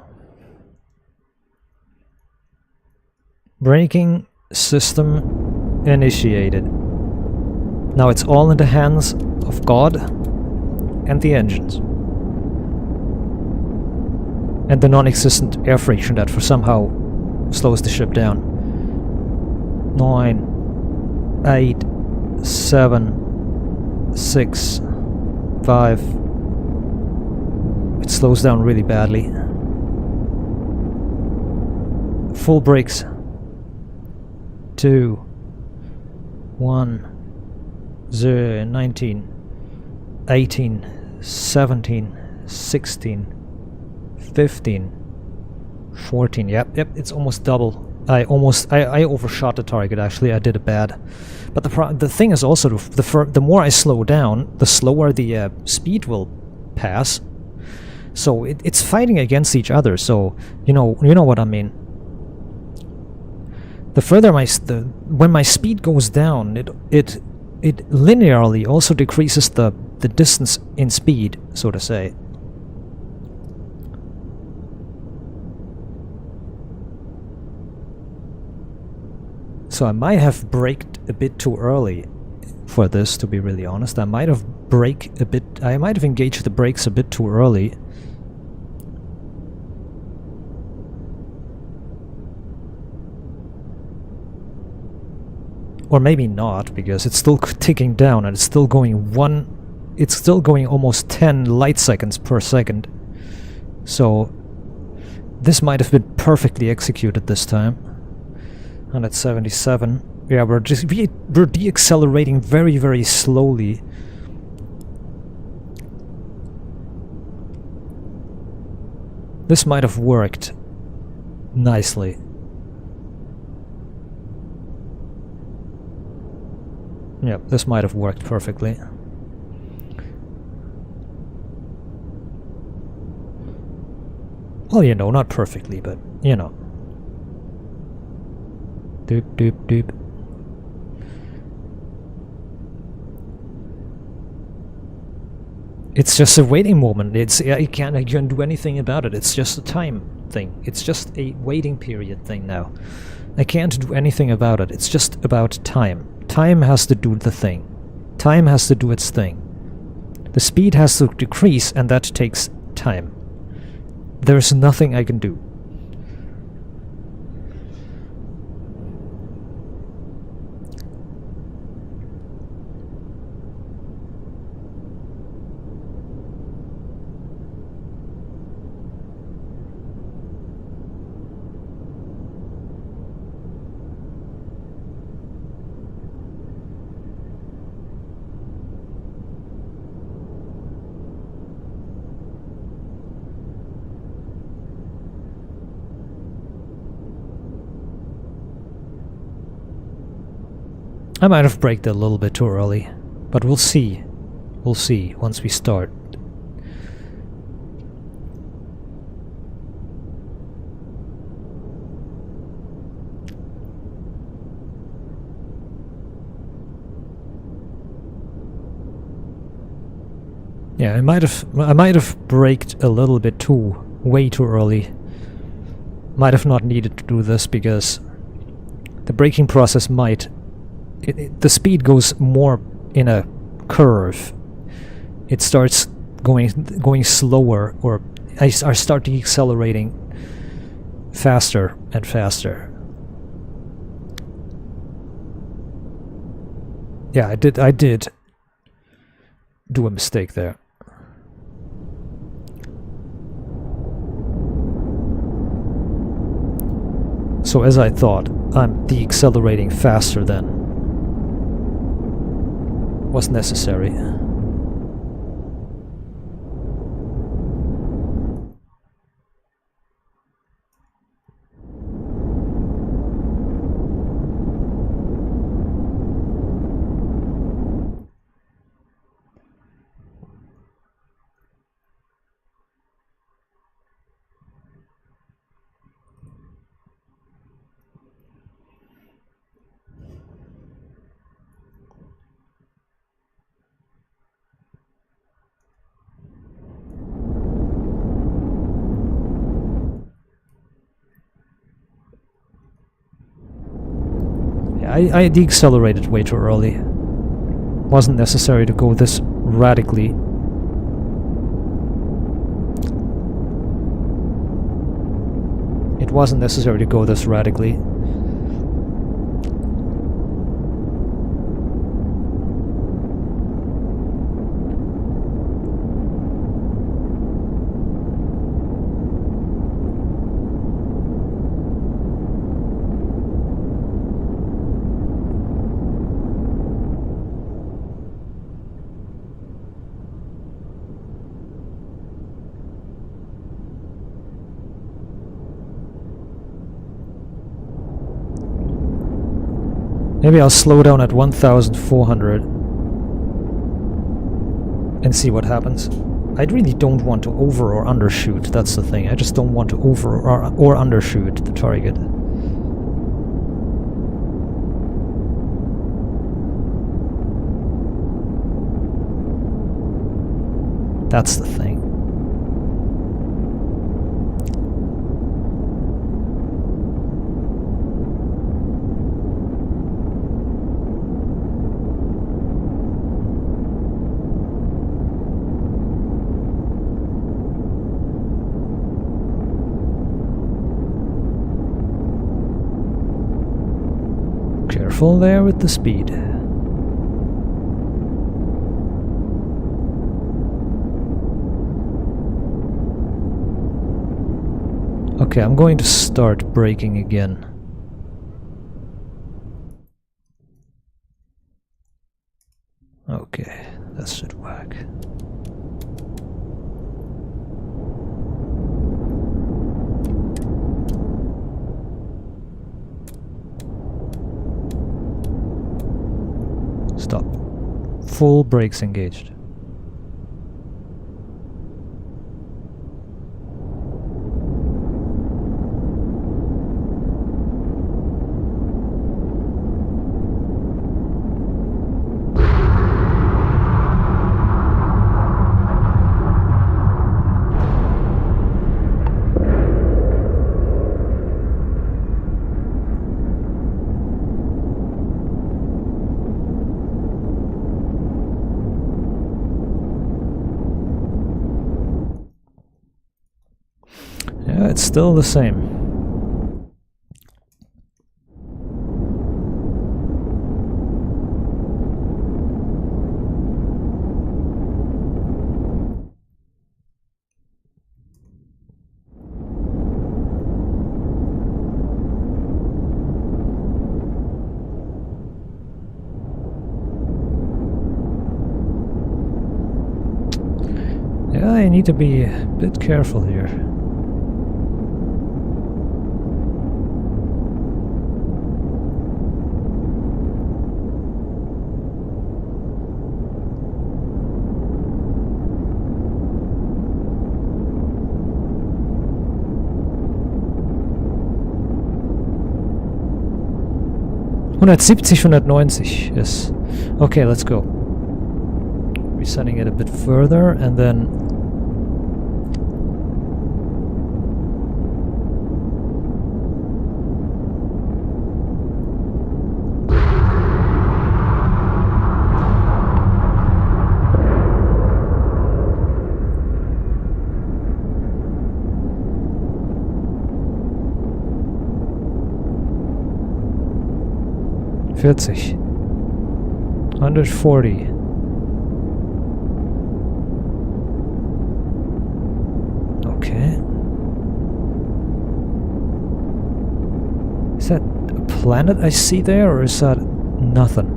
Braking system initiated. Now it's all in the hands of God and the engines. And the non-existent air friction that for somehow slows the ship down. 9, 8, 7, 6, 5. It slows down really badly. Full brakes. 2, 1, 0, 19, 18, 17, 16, 15, 14. Yep, it's almost double. I overshot the target. Actually, I did it bad. But the thing is also the more I slow down, the slower the speed will pass. So it's fighting against each other. So you know what I mean. The further when my speed goes down, it linearly also decreases the distance in speed, so to say. So I might have braked a bit too early for this, to be really honest. I might have engaged the brakes a bit too early. Or maybe not, because it's still ticking down and it's still going almost 10 light seconds per second. So this might have been perfectly executed this time. And at 77. Yeah, we're deaccelerating very, very slowly. This might have worked nicely. Yeah, this might have worked perfectly. Well, you know, not perfectly, but, you know. Doop, doop, doop. It's just a waiting moment. I can't do anything about it. It's just a time thing. It's just a waiting period thing now. I can't do anything about it. It's just about time. Time has to do the thing. Time has to do its thing. The speed has to decrease, and that takes time. There's nothing I can do. I might have braked a little bit too early, but we'll see. We'll see once we start. Yeah, I might have braked a little bit way too early. Might have not needed to do this because the braking process might. The speed goes more in a curve. It starts going slower, or I start decelerating faster and faster. Yeah, I did do a mistake there. So as I thought, I'm deaccelerating faster than was necessary. I decelerated way too early. Wasn't necessary to go this radically. It wasn't necessary to go this radically. Maybe I'll slow down at 1,400 and see what happens. I really don't want to over or undershoot, that's the thing. I just don't want to over or undershoot the target. That's the thing. Careful there with the speed. Okay, I'm going to start braking again. Stop. Full brakes engaged. Yeah, it's still the same. Yeah, I need to be a bit careful here. ...170, 190, yes. Okay, let's go. Resetting it a bit further, and then... ...40. 140. Okay. Is that a planet I see there, or is that nothing?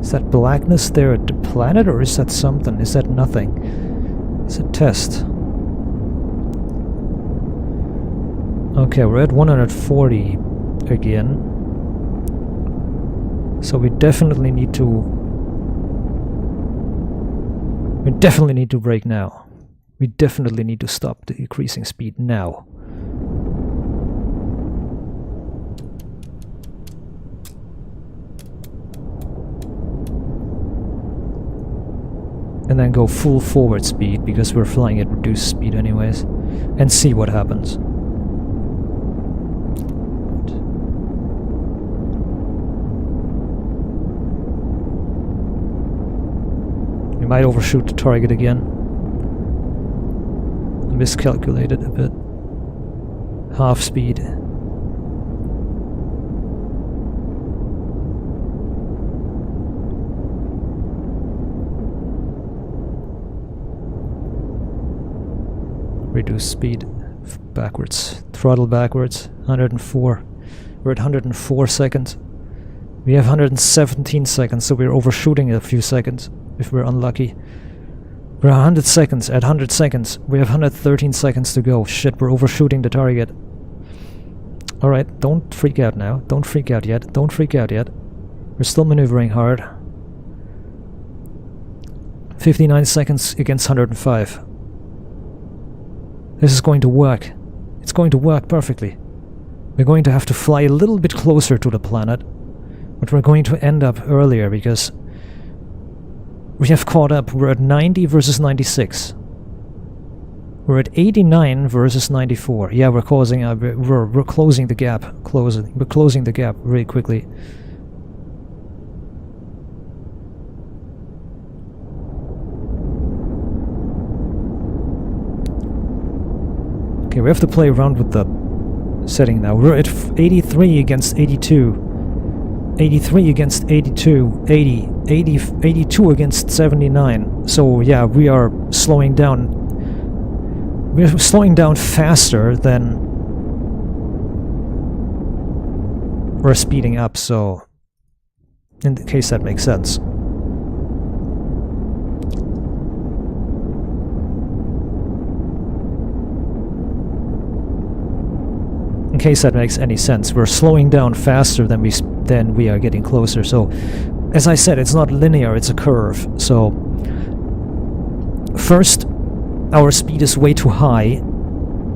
Is that blackness there at the planet, or is that something? Is that nothing? It's a test. Okay, we're at 140 again. So we definitely need to... brake now. We definitely need to stop the decreasing speed now. And then go full forward speed, because we're flying at reduced speed anyways. And see what happens. We might overshoot the target again. Miscalculated a bit. Half speed. Reduce speed backwards. Throttle backwards. 104. We're at 104 seconds. We have 117 seconds, so we're overshooting a few seconds if we're unlucky. We're 100 seconds. At 100 seconds, we have 113 seconds to go. Shit, we're overshooting the target. Alright, don't freak out now. Don't freak out yet. Don't freak out yet. We're still maneuvering hard. 59 seconds against 105. This is going to work. It's going to work perfectly. We're going to have to fly a little bit closer to the planet, but we're going to end up earlier because we have caught up. We're at 90 versus 96. We're at 89 versus 94. Yeah, we're closing the gap. We're closing the gap really quickly. Okay, we have to play around with the setting now. We're at 83 against 82. 83 against 82, 80, 82 against 79. So yeah, we are slowing down. We're slowing down faster than we're speeding up, so in the case that makes sense. In case that makes any sense, we're slowing down faster than we are getting closer. So as I said, it's not linear, it's a curve. So first, our speed is way too high,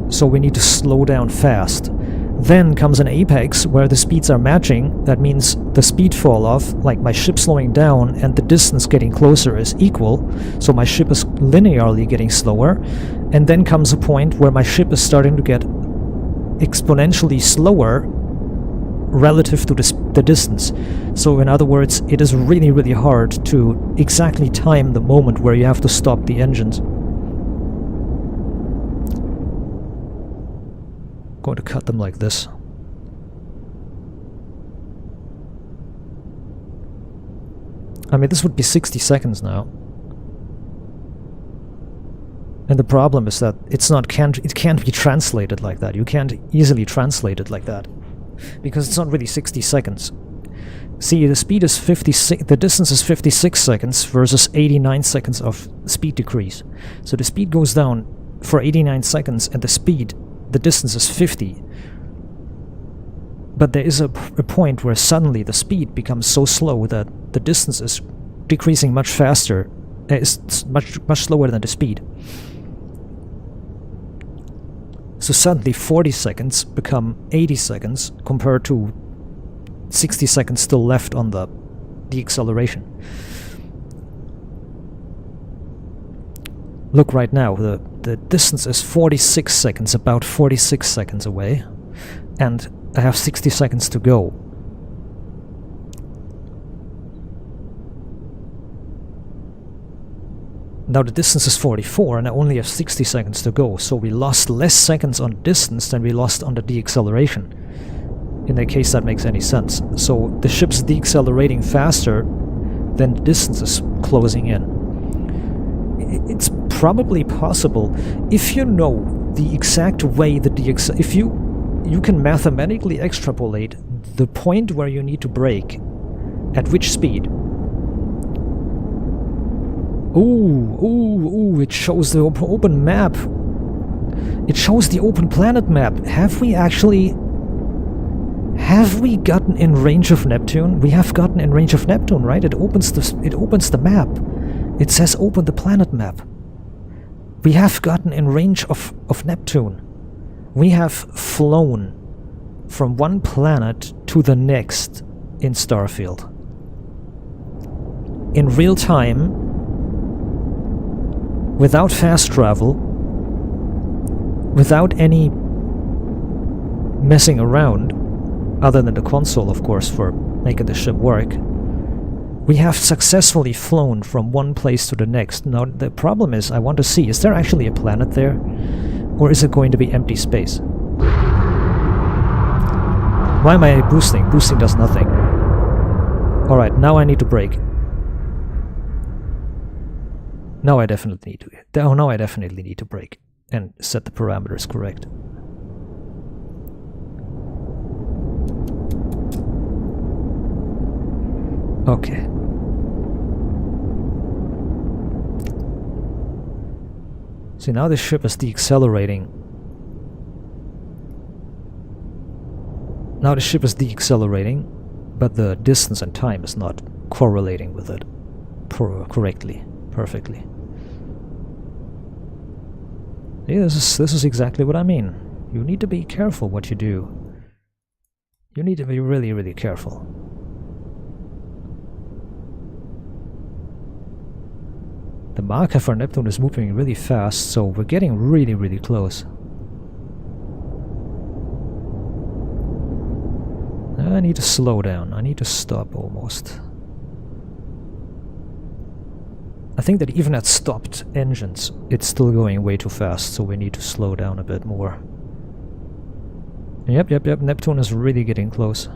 so we need to slow down fast. Then comes an apex where the speeds are matching. That means the speed fall off, like my ship slowing down and the distance getting closer, is equal. So my ship is linearly getting slower. And then comes a point where my ship is starting to get exponentially slower relative to the distance. So in other words, it is really, really hard to exactly time the moment where you have to stop the engines. Going to cut them like this. I mean, this would be 60 seconds now. And the problem is that it can't be translated like that. You can't easily translate it like that. Because it's not really 60 seconds. See, the speed is 56, the distance is 56 seconds versus 89 seconds of speed decrease. So the speed goes down for 89 seconds and the distance is 50. But there is a point where suddenly the speed becomes so slow that the distance is decreasing much faster. It's much slower than the speed. So suddenly 40 seconds become 80 seconds compared to 60 seconds still left on the acceleration. Look right now, the distance is 46 seconds, about 46 seconds away, and I have 60 seconds to go. Now the distance is 44 and I only have 60 seconds to go, so we lost less seconds on distance than we lost on the deceleration. In that case, that makes any sense. So the ship's decelerating faster than the distance is closing in. It's probably possible if you know the exact way that if you can mathematically extrapolate the point where you need to brake, at which speed. Ooh, it shows the open map. It shows the open planet map. Have we gotten in range of Neptune? We have gotten in range of Neptune, right? It opens the map. It says open the planet map. We have gotten in range of Neptune. We have flown from one planet to the next in Starfield. In real time, without fast travel, without any messing around, other than the console, of course, for making the ship work, we have successfully flown from one place to the next. Now, the problem is, I want to see, is there actually a planet there? Or is it going to be empty space? Why am I boosting? Boosting does nothing. Alright, now I need to brake. Now I definitely need to. Oh, now I definitely need to brake and set the parameters correct. Okay. See, now the ship is deaccelerating. Now the ship is deaccelerating, but the distance and time is not correlating with it correctly, perfectly. Yeah, this is exactly what I mean. You need to be careful what you do. You need to be really, really careful. The marker for Neptune is moving really fast, so we're getting really, really close. I need to slow down. I need to stop almost. I think that even at stopped engines, it's still going way too fast, so we need to slow down a bit more. Yep, Neptune is really getting close.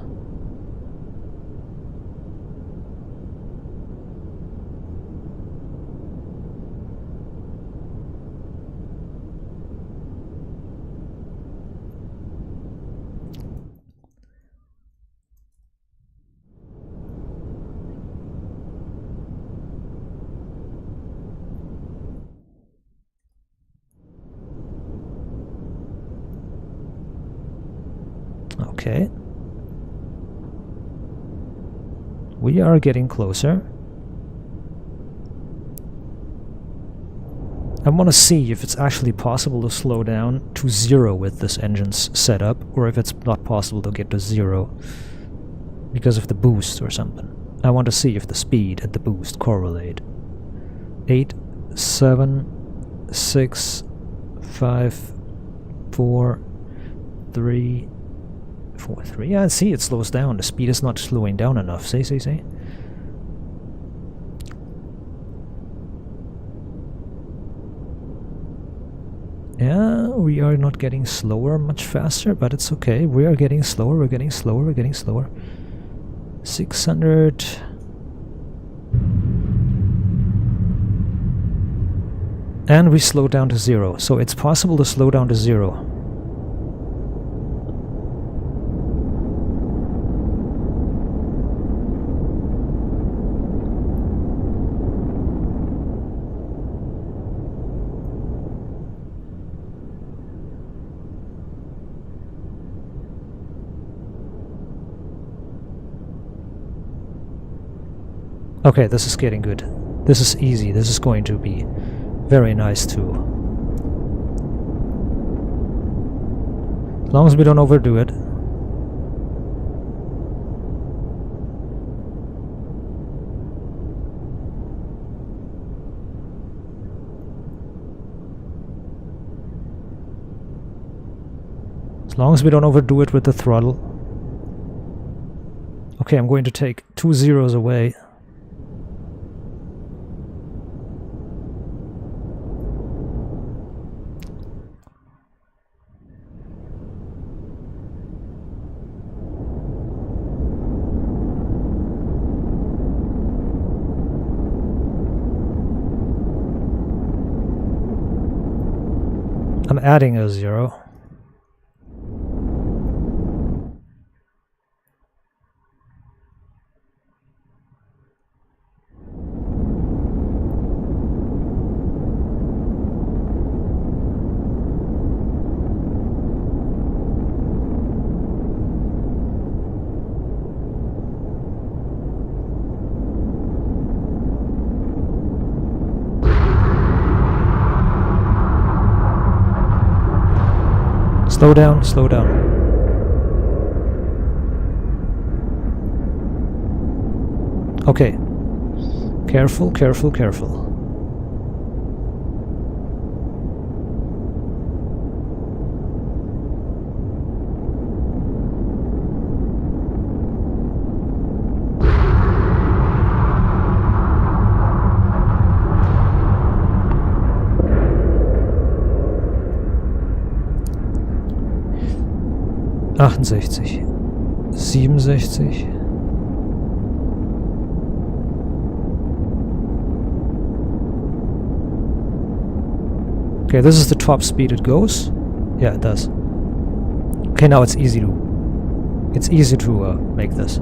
Okay. we are getting closer. I want to see if it's actually possible to slow down to 0 with this engine's setup, or if it's not possible to get to 0 because of the boost or something. I want to see if the speed and the boost correlate. 8, 7, 6, 5, 4, 3, 4, 3. Yeah, see, it slows down. The speed is not slowing down enough. See. Yeah, we are not getting slower much faster, but it's okay. We are getting slower, we're getting slower, we're getting slower. 600. And we slow down to 0, so it's possible to slow down to 0. Okay, this is getting good. This is easy. This is going to be very nice too. As long as we don't overdo it. As long as we don't overdo it with the throttle. Okay, I'm going to take 2 zeros away. I'm adding a 0. Slow down, slow down. Okay. Careful, careful, careful. Achtundsechzig, 67. Okay, this is the top speed it goes. Yeah, it does. Okay, now it's easy to make this.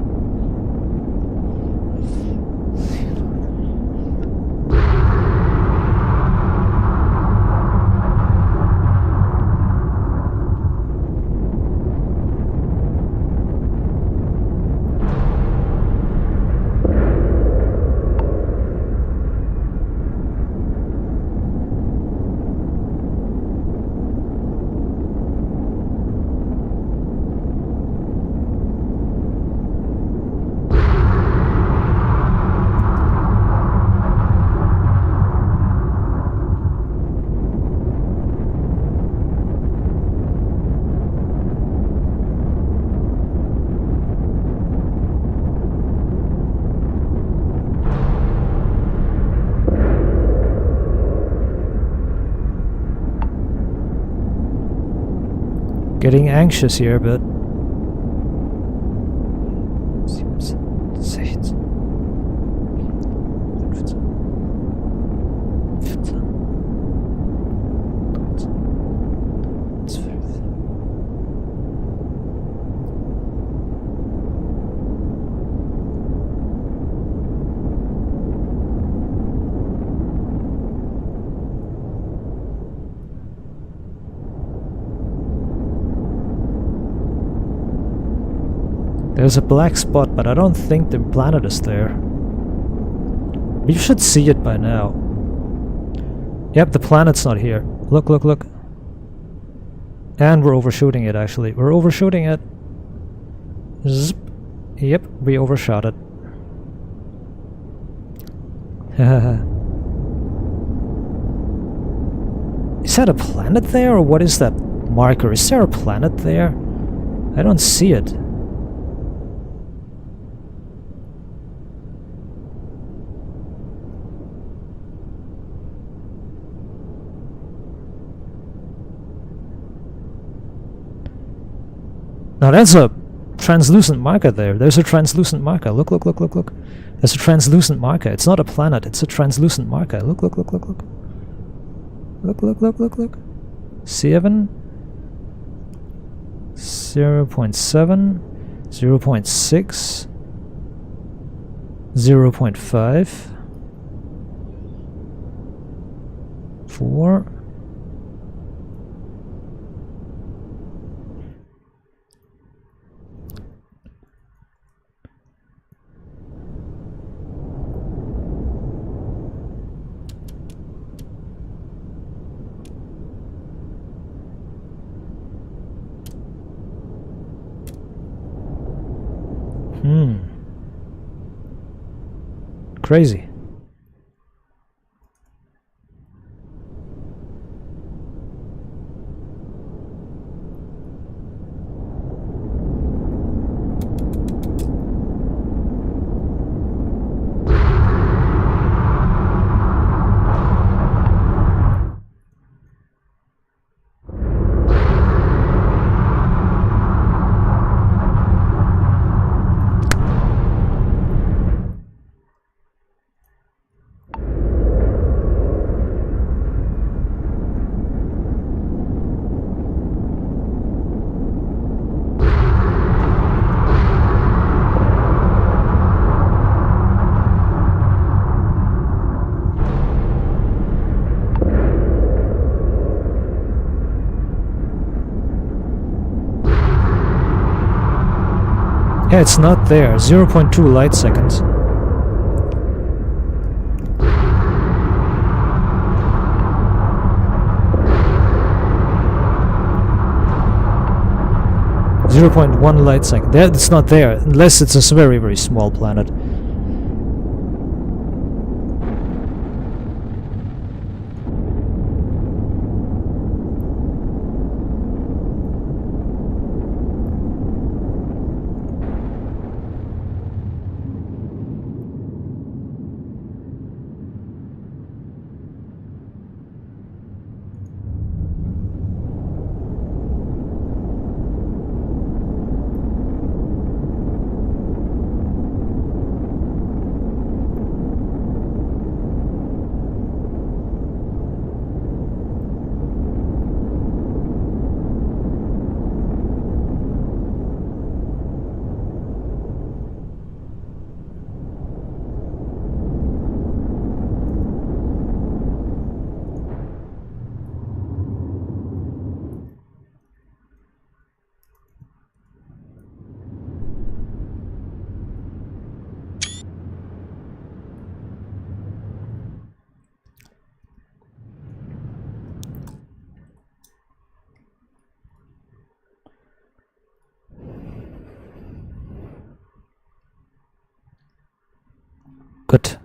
Getting anxious here, but There's a black spot, but I don't think the planet is there. You should see it by now. Yep, the planet's not here. Look, look, look. And we're overshooting it, actually. We're overshooting it. Zip. Yep, we overshot it. Is that a planet there, or what is that marker? Is there a planet there? I don't see it. Now that's a translucent marker there. There's a translucent marker. Look, look, look, look, look. There's a translucent marker. It's not a planet, it's a translucent marker. Look, look, look, look, look. Look, look, look, look, look. 7. 0.7. 0.6. 0.5. 4. Crazy. Yeah, it's not there. 0.2 light seconds. .1 light second. It's not there, unless it's a very, very small planet. Good.